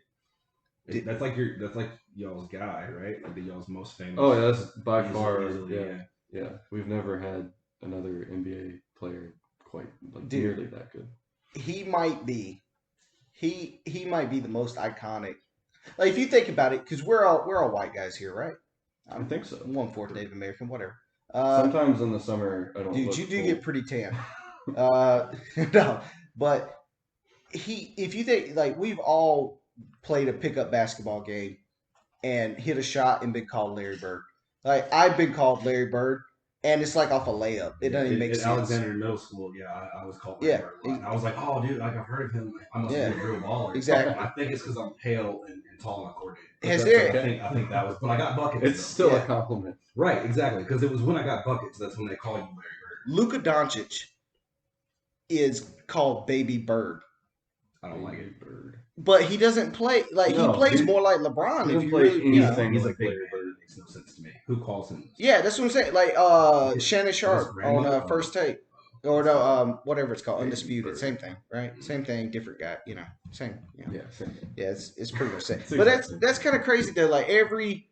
That's like y'all's guy, right? Like y'all's most famous. Oh, yeah, that's by far. Easily, yeah. We've never had another NBA player quite nearly that good. He might be. He might be the most iconic. Like if you think about it, because we're all white guys here, right? I think so. 1/4 Native American, whatever. Sometimes in the summer, I don't. Dude, you do get pretty tan. No, but if you think like we've all played a pickup basketball game and hit a shot and been called Larry Bird. Like I've been called Larry Bird, and it's like off a layup. It doesn't even make sense. Alexander Middle School, I was called Larry Bird. And I was like, oh, dude, like I've heard of him. I must be a real baller. Exactly. I think it's because I'm pale and tall and coordinated. I think that was, but I got buckets. It's still a compliment, right? Exactly, because it was when I got buckets. That's when they call you Larry Bird. Luka Doncic is called Baby Bird. I don't like it, Bird. But he doesn't play like he plays more like LeBron. He If you play really, anything, he's like a big Larry Bird. It makes no sense to me. Who calls him? Yeah, that's what I'm saying. Like Shannon Sharp on First Take, or no, whatever it's called, Undisputed. Same thing, right? Same thing, different guy. Same. Yeah, same. Yeah, it's pretty much same. But that's kind of crazy though. Like every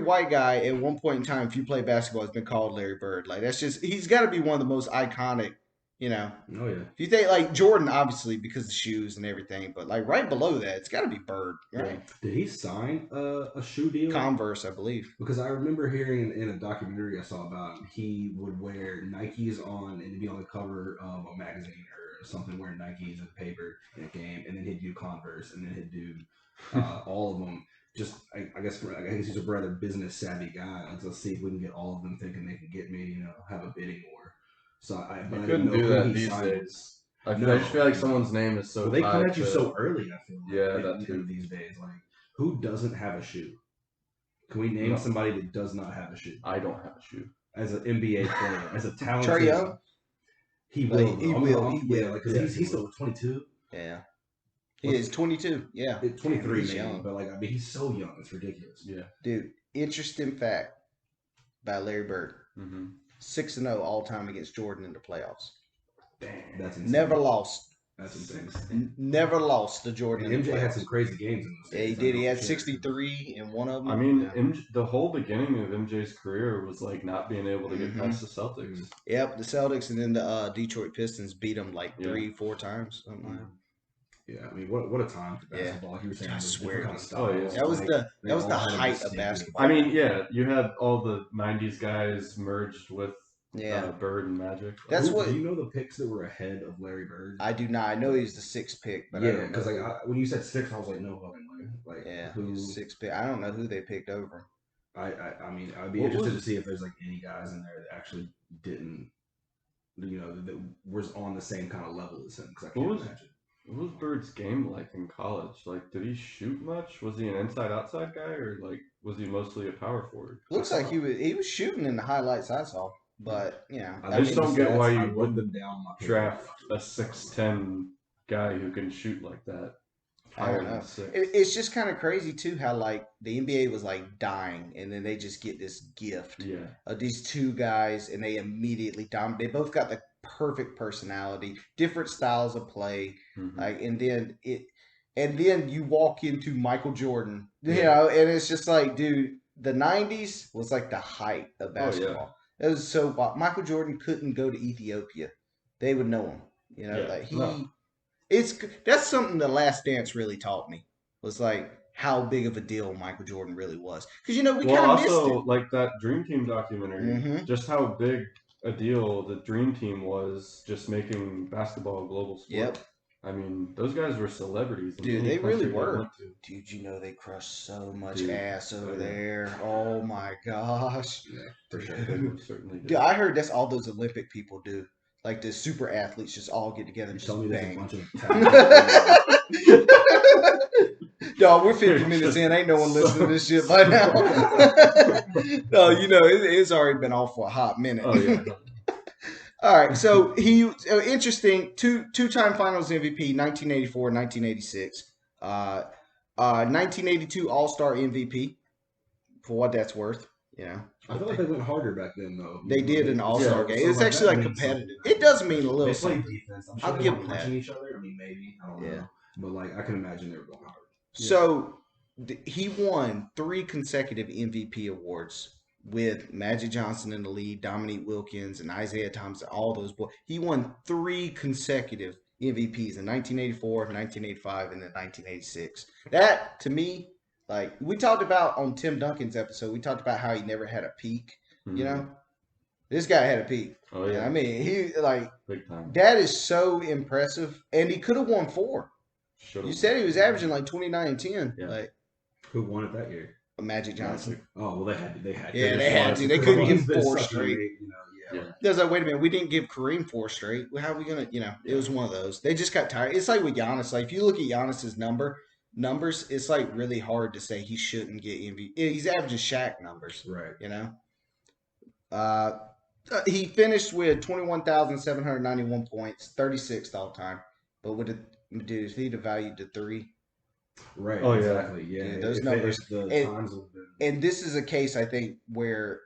white guy at one point in time, if you play basketball, has been called Larry Bird. Like that's just he's got to be one of the most iconic. Oh yeah. If you think like Jordan, obviously because of shoes and everything, but like right below that, it's got to be Bird, right? Yeah. Did he sign a shoe deal? Converse, I believe. Because I remember hearing in a documentary I saw about him, he would wear Nikes on and he'd be on the cover of a magazine or something wearing Nikes in paper in a game, and then he'd do Converse, and then he'd do all of them. Just I guess he's a rather business savvy guy. Like, let's see if we can get all of them thinking they can get me, have a bidding war. So I couldn't do that these days. I just feel like someone's name is so. Well, they come at you so early. I feel like that too. These days, like who doesn't have a shoe? Can we name somebody that does not have a shoe? I don't have a shoe. As an NBA player, as a talented, Trae Young? He will. He will. Because he's still 22. Yeah. He is 22. Yeah. 23 he's maybe, young. but like he's so young, it's ridiculous. Yeah. Dude, interesting fact by Larry Bird. 6-0 all time against Jordan in the playoffs. Damn, that's insane. Never lost. That's insane. Never lost to Jordan. And MJ had some crazy games in those games. Yeah, he did. He had 63 in one of them. I mean, the whole beginning of MJ's career was like not being able to get past the Celtics. Yep, the Celtics, and then the Detroit Pistons beat him like 3-4 times. Something like that. Yeah, I mean, what a time for basketball. Like you were saying, I swear. That was the height of basketball. I mean, yeah, you had all the '90s guys merged with Bird and Magic. Do you know the picks that were ahead of Larry Bird? I do not. I know he's the 6th pick, but yeah, because when you said 6, I was like, no fucking way. Like, who's 6th pick? I don't know who they picked over. I mean, I'd be What interested was- to see if there's like any guys in there that actually didn't, that was on the same kind of level as him. Because I can't imagine. What was Bird's game like in college? Like, did he shoot much? Was he an inside-outside guy, or like was he mostly a power forward? Looks like he was shooting in the highlights I saw, but I just don't get why you wouldn't down my draft a 6'10" guy who can shoot like that. I don't know. It's just kind of crazy too how like the NBA was like dying, and then they just get this gift of these two guys, and they immediately dominate. They both got the perfect personality, different styles of play, like, and then you walk into Michael Jordan, you know, and it's just like, dude, the '90s was like the height of basketball. It was so Michael Jordan couldn't go to Ethiopia; they would know him, you know, like he. No. That's something The Last Dance really taught me, was like how big of a deal Michael Jordan really was, because we kind of missed it. Like that Dream Team documentary, just how big a deal the Dream Team was, just making basketball a global sport. Yep. I mean, those guys were celebrities. Dude, they really were. Dude, they crushed so much ass over there. Oh my gosh. Yeah, for sure. They certainly did. Dude, I heard that's all those Olympic people do. Like the super athletes just all get together and just bang. No, we're 50 minutes in. Ain't no one listening to this shit by now. No, it's already been off for a hot minute. Oh, yeah. All right, so he interesting two-time Finals MVP, 1984, 1986, 1982 All-Star MVP, for what that's worth. I feel like they went harder back then, though. They did an All-Star game. It was actually like competitive. It does mean a little. They played defense. I'm sure I'll they give weren't them punching that. each other. I mean, maybe. I don't know. But like, I can imagine they were going hard. So he won 3 consecutive MVP awards with Magic Johnson in the lead, Dominique Wilkins, and Isaiah Thompson. All those boys. He won 3 consecutive MVPs in 1984, 1985, and then 1986. That to me. Like we talked about on Tim Duncan's episode, we talked about how he never had a peak. This guy had a peak. Oh yeah. I mean, he like big time. That is so impressive, and he could have won 4. You said he was averaging like 29 and 10. Yeah. Like who won it that year? Magic Johnson. Oh well, they had to. Yeah, they had to. They couldn't give him 4 straight. Yeah. There's like, wait a minute, we didn't give Kareem 4 straight. How are we gonna? It was one of those. They just got tired. It's like with Giannis. Like if you look at Giannis's numbers, it's like really hard to say he shouldn't get MVP. He's averaging Shaq numbers, right? He finished with 21,791 points, 36th all time. But if he'd have valued to 3, right? Oh exactly. Yeah, those numbers. And this is a case I think where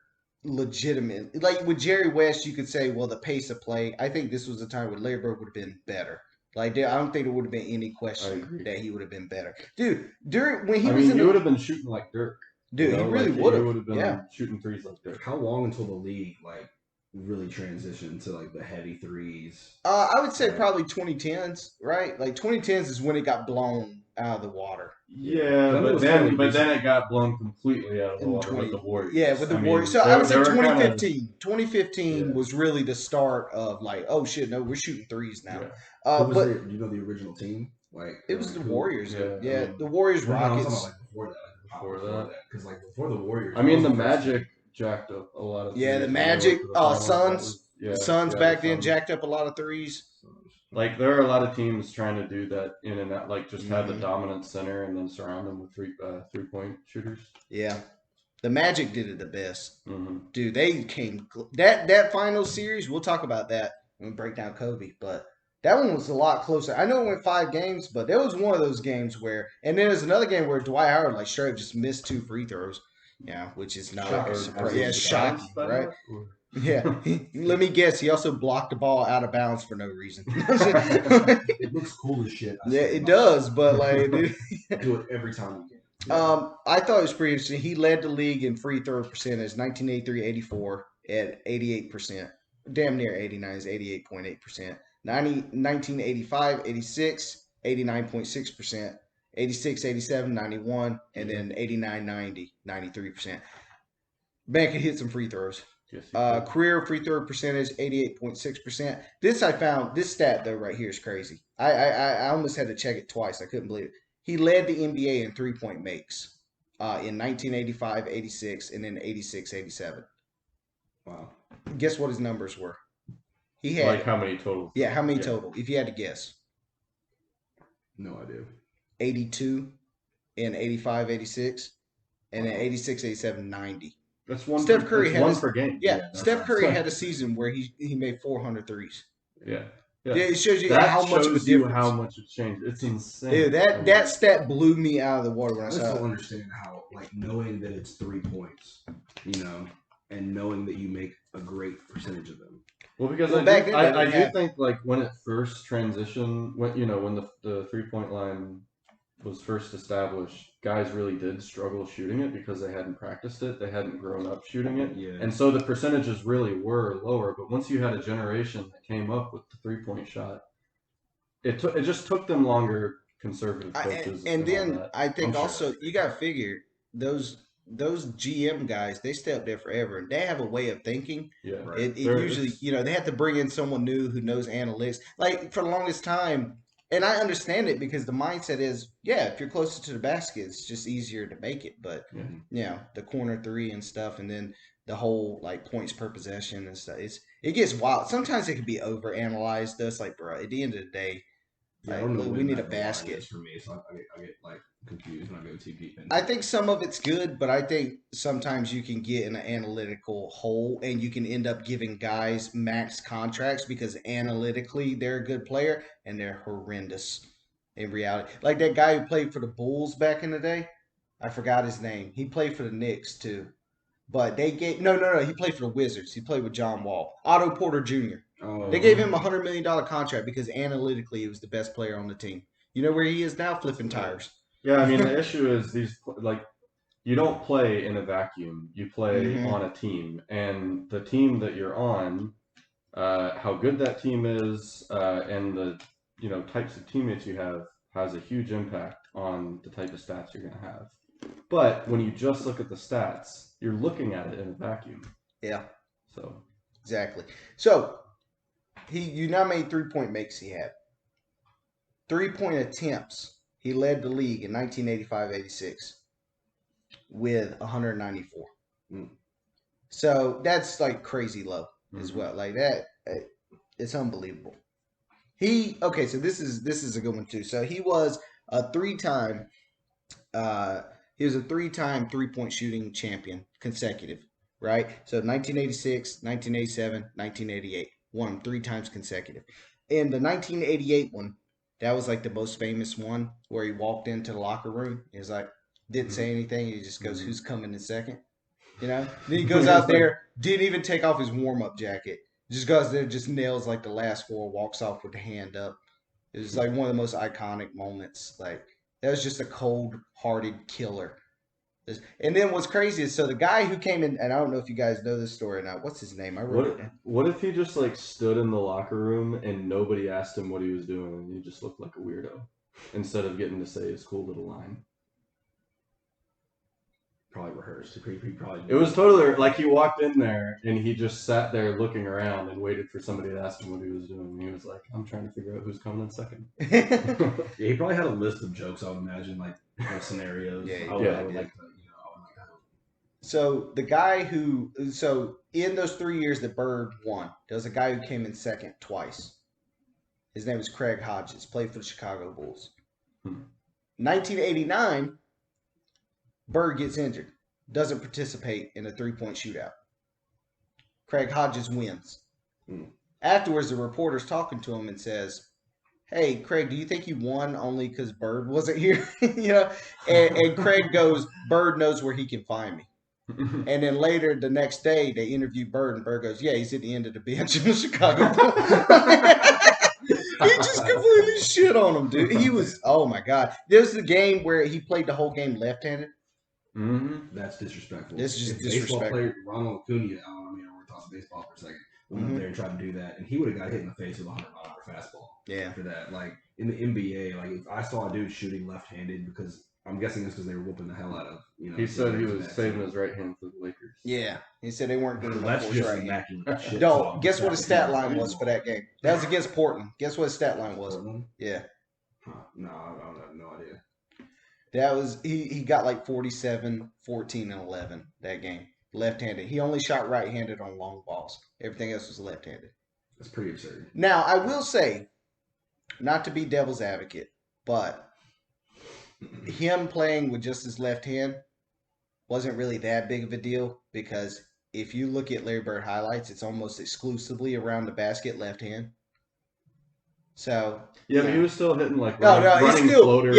legitimate, like with Jerry West, you could say, well, the pace of play. I think this was a time where Larry Bird would have been better. Like, I don't think there would have been any question that he would have been better. Dude, when he was in he would have been shooting like Dirk. Dude, he really would have. He would have been shooting threes like Dirk. How long until the league, really transitioned to, the heavy threes? I would say probably 2010s, right? Like, 2010s is when it got blown out of the water. Yeah, but then it got blown completely out of the water with the Warriors. Yeah, with the Warriors. So I would say 2015. 2015 was really the start of oh shit, no, we're shooting threes now. Yeah. Do you know the original team? It was the Warriors. Yeah, the Warriors, Rockets. Before that, because before the Warriors. I mean, the Magic jacked up a lot of. Yeah, the Magic, Suns. The Suns back then jacked up a lot of threes. Like there are a lot of teams trying to do that in and out, just have the dominant center and then surround them with 3-point shooters. Yeah, the Magic did it the best, dude. They came that final series. We'll talk about that when we break down Kobe, but that one was a lot closer. I know it went 5 games, but there was one of those games where, and then there's another game where Dwight Howard straight up just missed 2 free throws. Yeah, which is not a surprise. Yeah, shocking, right? Yeah, let me guess. He also blocked the ball out of bounds for no reason. It looks cool as shit. Yeah, it does, but do it every time you can. I thought it was pretty interesting. He led the league in free throw percentage, 1983-84 at 88%, damn near 89 is 88.8%. 1985-86, 89.6%. 86-87, 91, and then 89-90, 93%. Man could hit some free throws. Yes, career free throw percentage, 88.6%. This stat though right here is crazy. I almost had to check it twice. I couldn't believe it. He led the NBA in 3-point makes. in 1985, 86, and then 86, 87. Wow. Guess what his numbers were? He had Like how many total? Yeah, how many total? If you had to guess. No idea. 82 in 85, 86, and then 86, 87, 90. That's one. Steph Curry had one per game. Yeah, Steph Curry had a season where he made 400 threes. Yeah. Yeah, it shows you that how much of a shows you difference. how much it's changed. It's insane. Dude, that stat blew me out of the water when I I saw just it. don't understand how, knowing that it's 3 points, and knowing that you make a great percentage of them. Well, because I do think when it first transitioned, when the 3-point line was first established, guys really did struggle shooting it because they hadn't practiced it, they hadn't grown up shooting it, and so the percentages really were lower. But once you had a generation that came up with the 3-point shot, it just took them longer. Conservative coaches, and then I think also you got to figure those GM guys, they stay up there forever, and they have a way of thinking. Yeah, right. It usually, they have to bring in someone new who knows analytics. Like for the longest time, and I understand it because the mindset is, if you're closer to the basket, it's just easier to make it. But the corner three and stuff, and then the whole points per possession and stuff, it gets wild. Sometimes it can be over analyzed. Though it's like, bro, at the end of the day. I don't know we need a basket for me, so I get confused when I go too deep into it. I think some of it's good, but I think sometimes you can get in an analytical hole and you can end up giving guys max contracts because analytically they're a good player and they're horrendous in reality. Like that guy who played for the Bulls back in the day, I forgot his name. He played for the Knicks too, but they gave no. He played for the Wizards. He played with John Wall, Otto Porter Jr. They gave him a $100 million contract because analytically he was the best player on the team. You know where he is now? Flipping tires. Yeah, I mean, the issue is you don't play in a vacuum. You play on a team. And the team that you're on, how good that team is, and the types of teammates you have has a huge impact on the type of stats you're going to have. But when you just look at the stats, you're looking at it in a vacuum. Yeah. So. Exactly. So, you now made 3-point makes he had. 3-point attempts. He led the league in 1985-86 with 194. So that's crazy low as well. Like that, it's unbelievable. So this is a good one too. So he was a 3-time 3-point shooting champion consecutive, right? So 1986, 1987, 1988. Won them 3 times consecutive. In the 1988 one, that was the most famous one where he walked into the locker room. He was didn't say anything. He just goes, "Who's coming in second?" Then he goes out there, didn't even take off his warm-up jacket. Just goes there, just nails the last 4, walks off with the hand up. It was one of the most iconic moments. That was just a cold-hearted killer. And then what's crazy is, so the guy who came in, and I don't know if you guys know this story or not. What's his name? I wrote it down. What if he just stood in the locker room and nobody asked him what he was doing and he just looked like a weirdo instead of getting to say his cool little line? Probably rehearsed. It was totally he walked in there and he just sat there looking around and waited for somebody to ask him what he was doing. And he was like, "I'm trying to figure out who's coming in second." Yeah, he probably had a list of jokes. I would imagine scenarios. I would like to. So the guy in those 3 years that Bird won, there was a guy who came in second twice. His name was Craig Hodges, played for the Chicago Bulls. 1989, Bird gets injured, doesn't participate in a 3-point shootout. Craig Hodges wins. Afterwards, the reporter's talking to him and says, "Hey, Craig, do you think you won only because Bird wasn't here?" And Craig goes, "Bird knows where he can find me." And then later, the next day, they interview Bird, and Bird goes, "Yeah, he's at the end of the bench in the Chicago Bulls." He just completely shit on him, dude. He was, oh my God. There's the game where he played the whole game left-handed. That's disrespectful. This is just disrespectful. Baseball player Ronald Acuna, we're talking baseball for a second, went up there and tried to do that, and he would have got hit in the face with a 100-mile-an-hour fastball. Yeah. For that, in the NBA, if I saw a dude shooting left-handed, because I'm guessing it's because they were whooping the hell out of. He said he was saving his right hand for the Lakers. Yeah, he said they weren't good enough. That's just right shit. No, guess what his stat line was for that game? That was against Portland. Guess what his stat line was? Portland? Yeah. No, I have no idea. That was he got like 47, 14, and 11 that game. Left-handed. He only shot right-handed on long balls. Everything else was left-handed. That's pretty absurd. Now, I will say, not to be devil's advocate, but him playing with just his left hand wasn't really that big of a deal because if you look at Larry Bird highlights, it's almost exclusively around the basket left hand. So yeah, but he was still hitting like no, running it's still floaters.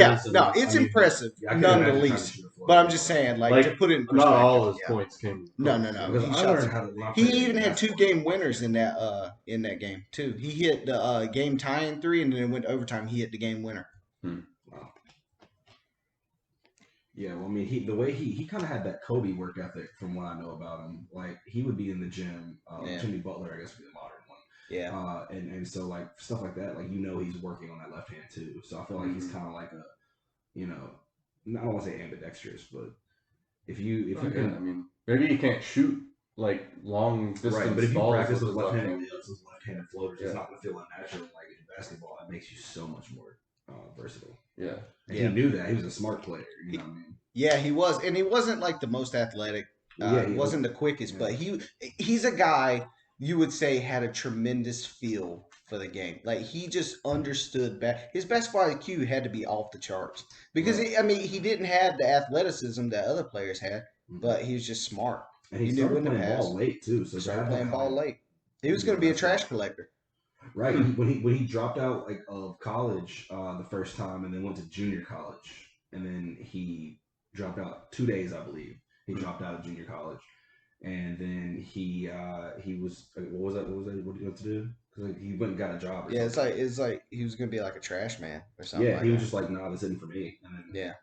It's impressive I can none the imagine trying to least. shoot a floater. But I'm just saying, like to put it in perspective. Not all his yeah. points came. No. Because He I shot learned some- how to. When I He played even had basketball, 2 game winners in that game too. He hit the game tying 3, and then it went to overtime. He hit the game winner. Wow. Yeah, well, I mean, the way he kind of had that Kobe work ethic from what I know about him. Like he would be in the gym. Jimmy Butler, I guess, would be the modern one. Yeah. And so like stuff like that, like he's working on that left hand too. So I feel like he's kind of like a, I don't want to say ambidextrous, but if you can, I mean, maybe you can't shoot like long distance right, but if you balls practice with those his left-handed hand. layups, those left-handed floaters, it's not going to feel unnatural like in basketball. It makes you so much more versatile. Yeah. And he knew that. He was a smart player. You know what I mean? Yeah, he was, and he wasn't like the most athletic. He wasn't the quickest, but he's a guy you would say had a tremendous feel for the game. Like he just understood his basketball IQ had to be off the charts because he didn't have the athleticism that other players had, but he was just smart. And he started playing ball late too. So started playing ball late. He was going to be a trash collector. Right. When he dropped out of college the first time and then went to junior college, and then he dropped out 2 days, I believe. He dropped out of junior college, and then he was what did he want to do? Because he went and got a job. It's like he was going to be like a trash man or something. Yeah, he was just like, nah, this isn't for me. And then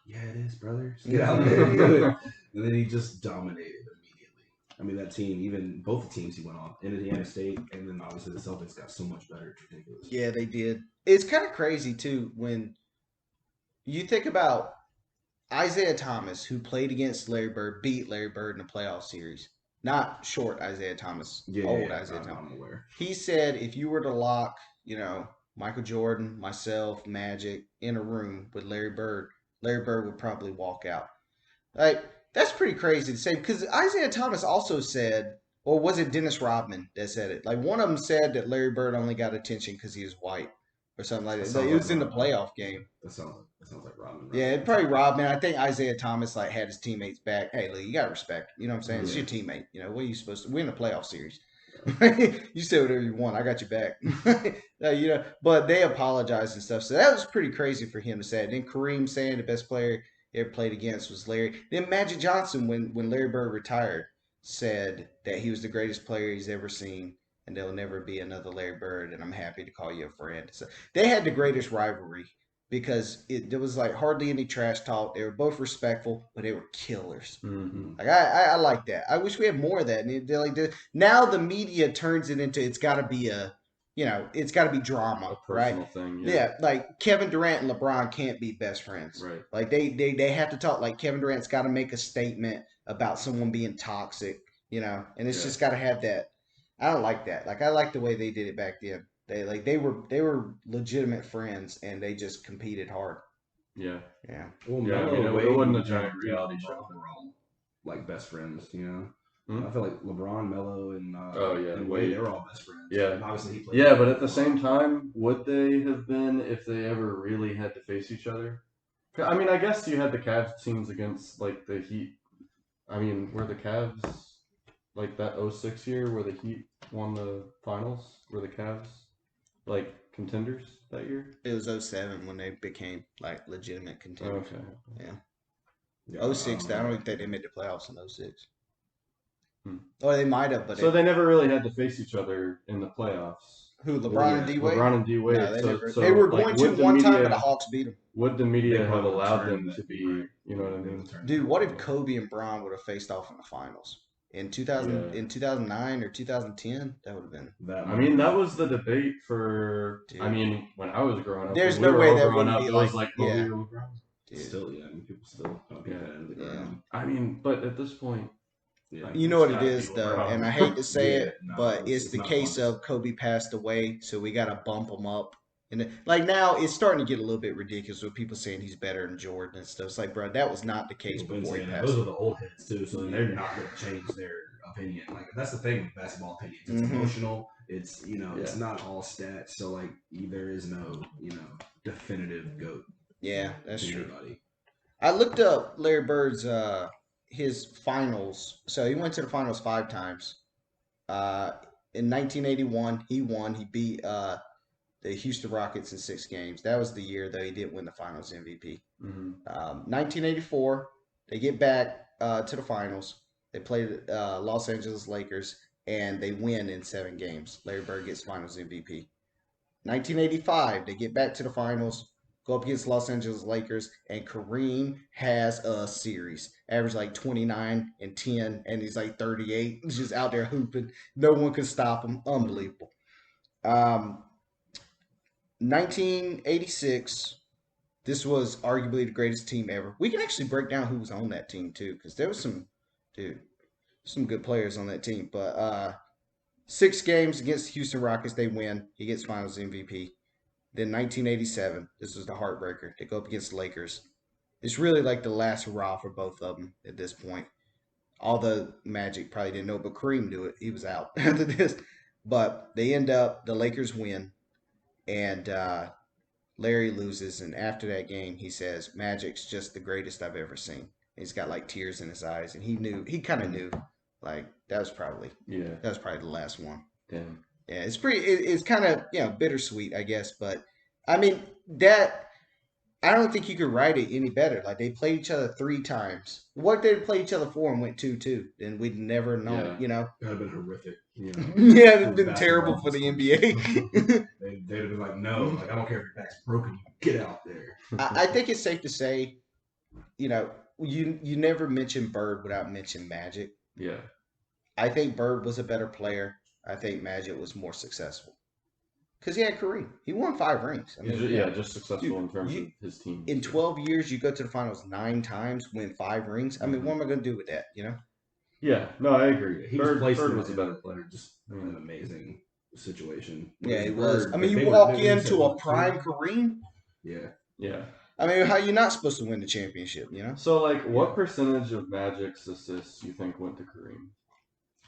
it is, brother. Get Yeah. out there and do it. And then he just dominated immediately. I mean, that team, even both the teams he went on, Indiana State, and then obviously the Celtics got so much better. It's ridiculous. Yeah, they did. It's kind of crazy too when you think about Isaiah Thomas, who played against Larry Bird, beat Larry Bird in the playoff series. Not short Isaiah Thomas, old Isaiah Thomas. I'm aware. He said if you were to lock, Michael Jordan, myself, Magic in a room with Larry Bird would probably walk out. Like, that's pretty crazy to say because Isaiah Thomas also said, or was it Dennis Rodman that said it? Like, one of them said that Larry Bird only got attention because he was white or something like that. Like, it was in the playoff game. That sounds like Rodman. Yeah, it'd probably Rodman. I think Isaiah Thomas had his teammates back. Hey, look, you got to respect. You know what I'm saying? It's your teammate. What are you supposed to? We're in a playoff series. You say whatever you want. I got your back. But they apologized and stuff. So that was pretty crazy for him to say. And then Kareem saying the best player he ever played against was Larry. Then Magic Johnson, when Larry Bird retired, said that he was the greatest player he's ever seen. And there'll never be another Larry Bird. And I'm happy to call you a friend. So they had the greatest rivalry. Because there was hardly any trash talk. They were both respectful, but they were killers. Mm-hmm. Like I like that. I wish we had more of that. And now the media turns it into it's got to be it's got to be drama, a personal thing. Yeah. Like Kevin Durant and LeBron can't be best friends. Right. Like they have to talk. Like Kevin Durant's got to make a statement about someone being toxic. And it's just got to have that. I don't like that. Like I like the way they did it back then. They were legitimate friends and they just competed hard. Yeah. Yeah. Well, it wasn't a giant reality show. Were all like best friends, I feel like LeBron, Melo, and and Wade, they were all best friends. Yeah. And obviously he played. Yeah, but at the same time, would they have been if they ever really had to face each other? I mean, I guess you had the Cavs teams against the Heat. I mean, were the Cavs that 06 year where the Heat won the finals? Were the Cavs contenders that year? It was 07 when they became legitimate contenders. Okay. Yeah. 06, I don't even think they made the playoffs in 06. Or they might have, but so they never really had to face each other in the playoffs. Who, LeBron and D Wade? LeBron and D Wade. No, they were going to one time, but the Hawks beat them. Would the media have allowed them to be? You know what I mean? Dude, what if Kobe and Bron would have faced off in the finals? In 2009 or 2010, that would have been. That was the debate for. Dude. I mean, when I was growing up, there's no way that wouldn't be Kobe or LeBron. Dude. Still, people still don't get that in the ground. I mean, but at this point, you know what it is though, and I hate to say it, but it's the case of Kobe passed away, so we got to bump him up And like now, it's starting to get a little bit ridiculous with people saying he's better than Jordan and stuff. It's like, bro, that was not the case People been before he saying that. passed. Those are the old heads too, so they're not going to change their opinion. Like that's the thing with basketball opinions. It's emotional. It's it's not all stats. So like there is no definitive GOAT. Yeah, that's true. Anybody. I looked up Larry Bird's his finals. So he went to the finals 5 times. In 1981, he won. He beat the Houston Rockets in 6 games. That was the year, though, he didn't win the finals MVP. 1984, they get back to the finals. They play the Los Angeles Lakers, and they win in 7 games. Larry Bird gets finals MVP. 1985, they get back to the finals, go up against Los Angeles Lakers, and Kareem has a series. Average like 29 and 10, and he's like 38. He's just out there hooping. No one could stop him. Unbelievable. 1986, this was arguably the greatest team ever. We can actually break down who was on that team, too, because there was some good players on that team. But 6 games against the Houston Rockets, they win. He gets finals MVP. Then 1987, this was the heartbreaker. They go up against the Lakers. It's really like the last hurrah for both of them at this point. Although Magic probably didn't know, but Kareem knew it. He was out after this. But they end up, the Lakers win, and Larry loses. And after that game, he says, Magic's just the greatest I've ever seen. He's got like tears in his eyes, and he kind of knew, like that was probably the last one. Damn. Yeah, it's it's kind of bittersweet, I guess. But I mean that. I don't think you could write it any better. Like they played each other 3 times. What if they played each other 4 and went 2-2? Then we'd never know. That would have been horrific. Yeah, it'd been terrible for the NBA. They'd have been like, no, like I don't care if your back's broken, get out there. I think it's safe to say, you never mention Bird without mentioning Magic. Yeah. I think Bird was a better player. I think Magic was more successful. Because he had Kareem. He won 5 rings. I mean, just successful in terms of his team. In 12 years, you go to the finals 9 times, win 5 rings. I mean, what am I going to do with that, Yeah, no, I agree. Bird was a better player, just an amazing situation. Yeah, he was. I mean, you walk into a prime Kareem. Yeah. Yeah. I mean, how are you not supposed to win the championship, So, like, what percentage of Magic's assists you think went to Kareem?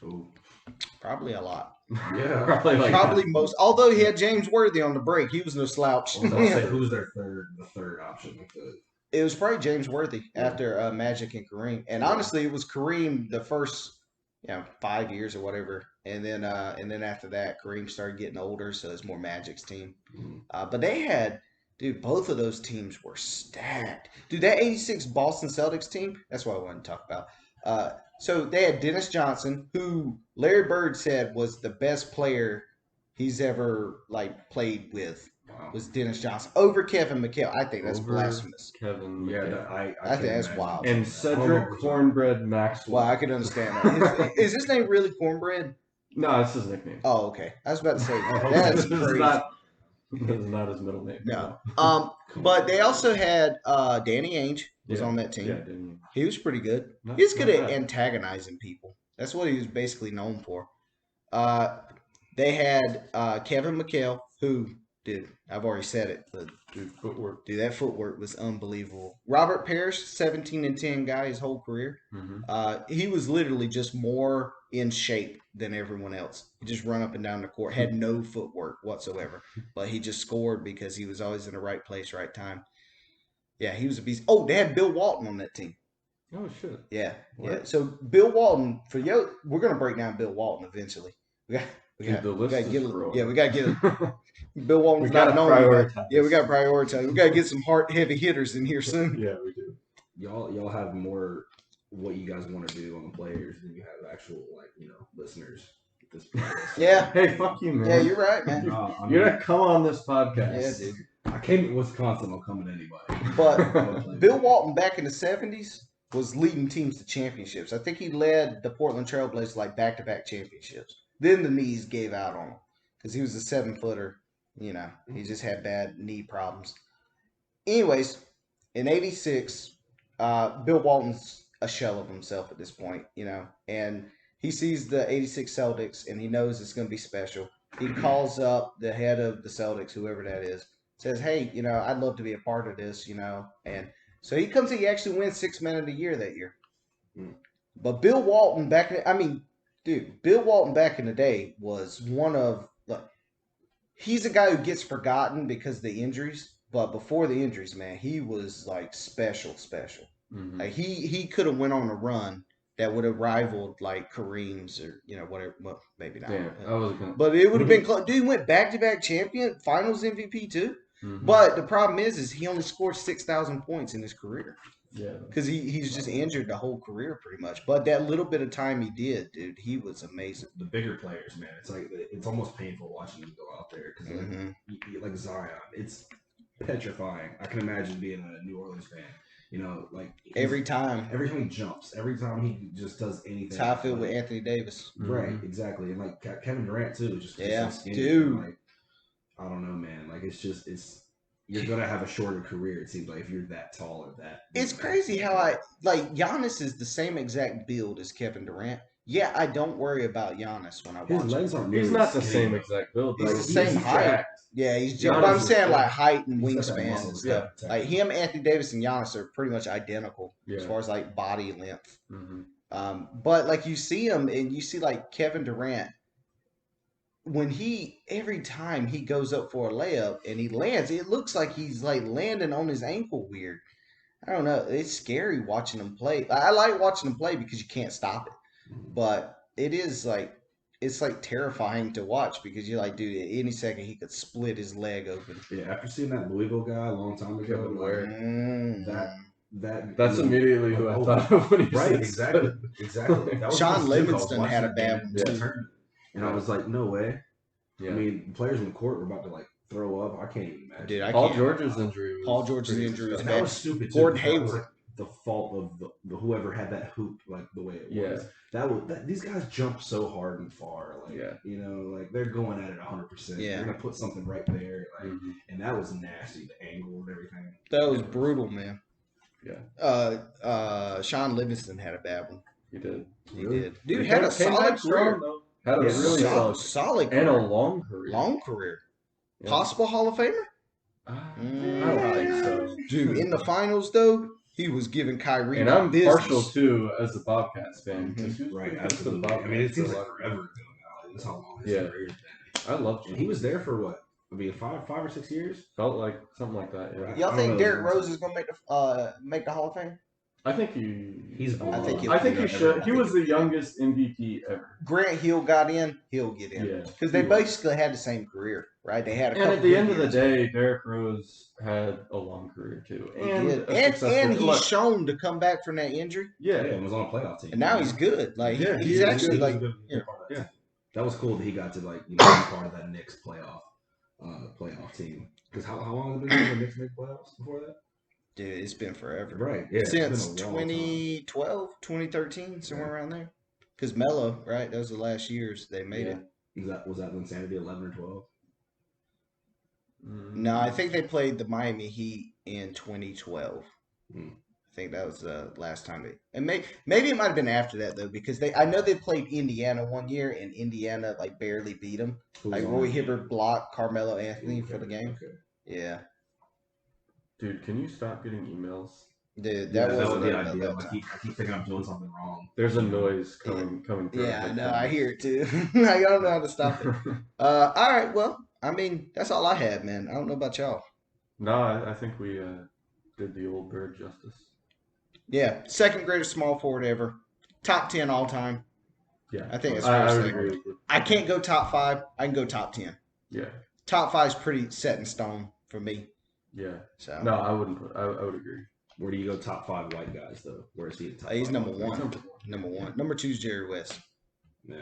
Oh, probably a lot. Yeah, probably most. Although he had James Worthy on the break, he was no slouch. I'll say, who's their third option? It was probably James Worthy after Magic and Kareem. And honestly, it was Kareem the first 5 years or whatever, and then after that, Kareem started getting older, so it's more Magic's team. But they had. Dude, both of those teams were stacked. Dude, that 86 Boston Celtics team, that's what I wanted to talk about. So they had Dennis Johnson, who Larry Bird said was the best player he's ever played with. Wow. Was Dennis Johnson over Kevin McHale. I think that's blasphemous. Kevin McHale. I think that's wild. And Cedric Cornbread Maxwell. Well, I can understand that. Is his name really Cornbread? No, it's his nickname. Oh, okay. I was about to say that's crazy. That's not his middle name. No. But they also had Danny Ainge was on that team. Yeah, Danny. He was pretty good. He was good at antagonizing people. That's what he was basically known for. They had Kevin McHale, who, dude, I've already said it, but that footwork was unbelievable. Robert Parrish, 17 and 10 guy his whole career. He was literally just more in shape than everyone else. He just run up and down the court, had no footwork whatsoever, but he just scored because he was always in the right place, right time. Yeah, he was a beast. Oh, they had Bill Walton on that team. Oh shit. Yeah, yeah. So Bill Walton we're gonna break down Bill Walton eventually. We got to get Bill Walton's not known. Yeah, we got to prioritize. We got to get some heavy hitters in here soon. Yeah, we do. Y'all have more what you guys want to do on the players than you have actual listeners. At this point. Yeah. Hey, fuck you, man. Yeah, you're right, man. You're gonna come on this podcast. Yeah, dude. I came to Wisconsin. I'll come to anybody. But Bill Walton back in the 70s was leading teams to championships. I think he led the Portland Trailblazers back-to-back championships. Then the knees gave out on him because he was a 7-footer. He just had bad knee problems. Anyways, in 86, Bill Walton's a shell of himself at this point, and he sees the 86 Celtics and he knows it's going to be special. He calls up the head of the Celtics, whoever that is, says, "Hey, I'd love to be a part of this," and so he comes in. He actually wins 6th Man of the Year that year. Mm. But Bill Walton Bill Walton back in the day was one of he's a guy who gets forgotten because of the injuries. But before the injuries, man, he was like special. Mm-hmm. Like he could have went on a run that would have rivaled like Kareem's or whatever. Well, maybe not. Damn, I was gonna. But it would have been close. Dude, he went back-to-back champion, Finals MVP too. Mm-hmm. But the problem is he only scored 6,000 points in his career. Yeah, because he's just injured the whole career pretty much. But that little bit of time he did, dude, he was amazing. The bigger players, man, it's almost painful watching them go out there because like Zion, it's petrifying. I can imagine being a New Orleans fan. Like every time he jumps, every time he just does anything. That's how I feel with Anthony Davis. Right, exactly, and like Kevin Durant too. Just yeah, so skinny, dude. Like, I don't know, man. Like you're gonna have a shorter career. It seems like if you're that tall or that. It's crazy how Giannis is the same exact build as Kevin Durant. Yeah, I don't worry about Giannis when I watch him. Legs aren't. He's not the same exact build. He's the same height. Yeah, he's just. But I'm saying like height and wingspan and stuff. Yeah. Like him, Anthony Davis, and Giannis are pretty much identical as Yeah. far as like body length. Mm-hmm. But like you see him, and you see like Kevin Durant. When every time he goes up for a layup and he lands, it looks like he's like landing on his ankle weird. I don't know. It's scary watching him play. I like watching him play because you can't stop it. But it is like, it's like terrifying to watch because you're like, dude, at any second he could split his leg open. Yeah, after seeing that Louisville guy a long time ago, That's immediately who I thought of when he right, said exactly. That was Sean too. Livingston had a bad one too. And I was like, no way. Yeah. I mean, players in the court were about to like throw up. I can't even imagine. Dude, Paul George's injury. Paul George's injury was and bad. that was stupid. Too, Gordon that was, Hayward. like, the fault of the whoever had that hoop like the way it was. These guys jump so hard and far. Like like they're going at it 100%. Yeah. They're gonna put something right there. Like, and that was nasty. The angle and everything. That was brutal, man. Yeah. Sean Livingston had a bad one. He did. He did. Dude, He had a came solid back strong, career. though. Had a really solid and career. a long career. Long career. Yeah. Possible Hall of Famer? I don't think so. Dude, in the finals, though, he was giving Kyrie And I'm business. partial, too, as a Bobcats fan. Right, For the absolutely. Bobcats. I mean, it seems like forever ago now. That's how long his career has been. I love And he was there for what? I mean, 5 or 6 years? Felt like something like that, yeah. Right. Y'all I think don't know. Derrick Rose is gonna make the Hall of Fame? I think He's I think he should. He was the youngest MVP ever. Grant Hill got in, he'll get in. Yeah. Because they basically had the same career, right? They had a And couple at the end of good the years. day, Derrick Rose had a long career too, He and did. a And successful- he's shown to come back from that injury, Yeah, and was on a playoff team. and now he's good. Like Yeah, he's he actually is like good. yeah. Yeah. That was cool that he got to be part of that Knicks playoff team. Because how long has it been since the Knicks made playoffs before that? dude, it's been forever. Right. Yeah. Since it's been a long time. 2012, 2013, somewhere around there. Because Melo, right? Those are the last years they made it. Was that Insanity 11 or 12? No, I think they played the Miami Heat in 2012. Hmm. I think that was the last time and maybe it might have been after that though, because I know they played Indiana one year and Indiana like barely beat them. Like Roy Hibbert blocked Carmelo Anthony for the game. Okay. Yeah, Dude, can you stop getting emails? dude, That that was wasn't the about idea. that I keep thinking I'm doing something wrong. There's a noise coming through. Yeah, I know. I hear it too. I don't know how to stop it. All right. Well, I mean, that's all I had, man. I don't know about y'all. No, I think we did the old bird justice. Yeah, second greatest small forward ever. Top 10 all time. Yeah, I think it's I fair to would say. agree with I can't go top 5. I can go top 10. Yeah, Top 5 is pretty set in stone for me. yeah. So No, I wouldn't. I would agree. Where do you go top 5 white guys, though? Where is he in top he's 5? number 1. Number 1. Number 2 is Jerry West. Yeah.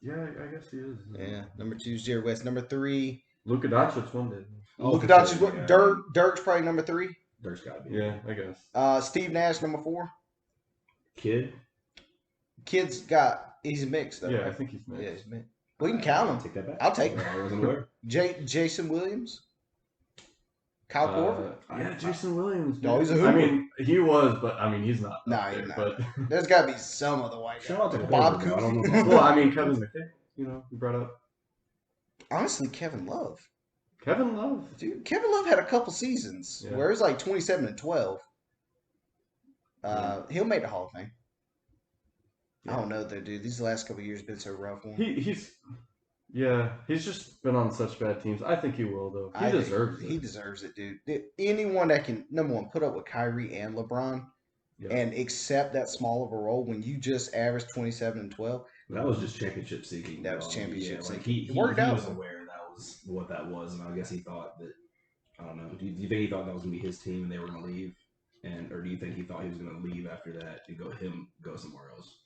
Yeah, I guess he is. Yeah. Number 2 is Jerry West. Number 3. Luka Doncic won it. Luka Doncic. Dirk's probably number 3. Dirk's got to be. Yeah, I guess. Steve Nash number 4. Kid? He's mixed though. Yeah, right? I think he's mixed. Yeah, he's mixed. We can count him. Take that back. I'll take him. I wasn't aware. Jason Williams. Kyle Korver. Yeah, Jason Williams. No, he's a I hooper. mean, he was, but I mean, he's not. Nah, up he's there, not. But There's got to be some other white guy. Shout out to Bob Korver, though. I don't Cousy. know about well, I mean, Kevin McHale. You brought up. Honestly, Kevin Love. Kevin Love. Dude, Kevin Love had a couple seasons where it was like 27 and 12. He'll make the Hall of Fame. I don't know though, dude. These last couple of years have been so rough for him. He's just been on such bad teams. I think he will though. He deserves it. He deserves it, dude. Anyone that can, number one, put up with Kyrie and LeBron and accept that small of a role when you just average 27 and 12. That was just championship seeking. That was championship seeking. Like he worked out. was aware that was what that was, and I guess he thought that. I don't know. Do you think he thought that was gonna be his team and they were gonna leave, or do you think he thought he was gonna leave after that and go somewhere else?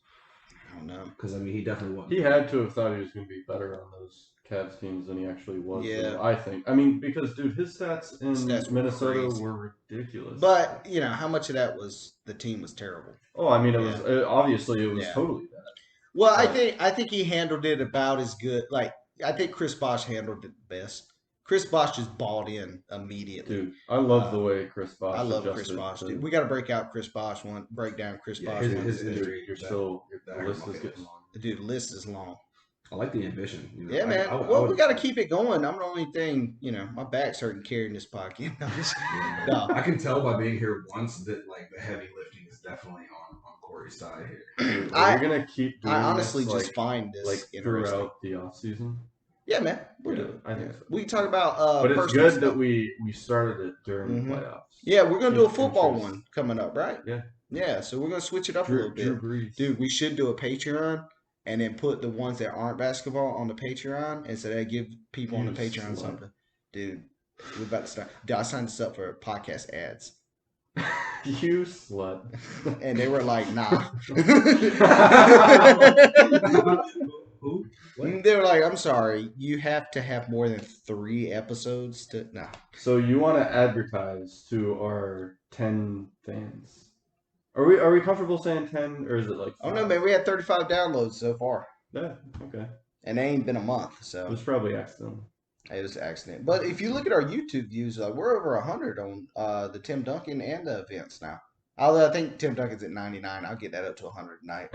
I don't know. Because I mean, he definitely wasn't. He had to have thought he was going to be better on those Cavs teams than he actually was. Yeah, though, I think. I mean, because dude, his stats in Minnesota were ridiculous. But you know, how much of that was the team was terrible? Oh, I mean, it was obviously it was totally bad. Well, I think he handled it about as good. Like I think Chris Bosh handled it best. Chris Bosh just balled in immediately. Dude, I love the way Chris Bosh. I love Chris Bosh, dude. We got to break down Chris Bosh Chris Bosh. His injury. The list is getting long. Dude, the list is long. I like the ambition. You know, yeah, man. We got to keep it going. I'm the only thing, my back's hurting carrying this podcast. No. I can tell by being here once that like the heavy lifting is definitely on Corey's side here. We're gonna keep doing I honestly this, just find this like throughout the off season. Yeah, man. We'll do it. I think so. We can talk about but it's good that we started it during the playoffs. Yeah, we're gonna do a football one coming up, right? Yeah. Yeah, so we're gonna switch it up a little bit. Dude, we should do a Patreon and then put the ones that aren't basketball on the Patreon and so that give people on the Patreon something. Dude, we're about to start. Dude, I signed this up for podcast ads. You slut. And they were like, nah. Who? They were like, I'm sorry, you have to have more than 3 episodes to. Nah. So you want to advertise to our 10 fans? Are we comfortable saying 10 or is it like 5? Oh no, man, we had 35 downloads so far. Yeah, okay. And they ain't been a month, so it was probably accidental. It was an accident. But if you look at our YouTube views, we're over 100 on the Tim Duncan and the events now. Although I think Tim Duncan's at 99. I'll get that up to 100 tonight.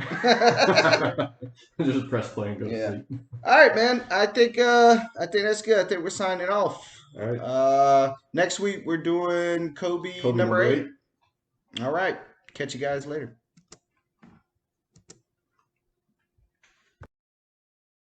Just press play and go to sleep. All right, man. I think that's good. I think we're signing off. All right. Next week we're doing Kobe number 8. All right. Catch you guys later.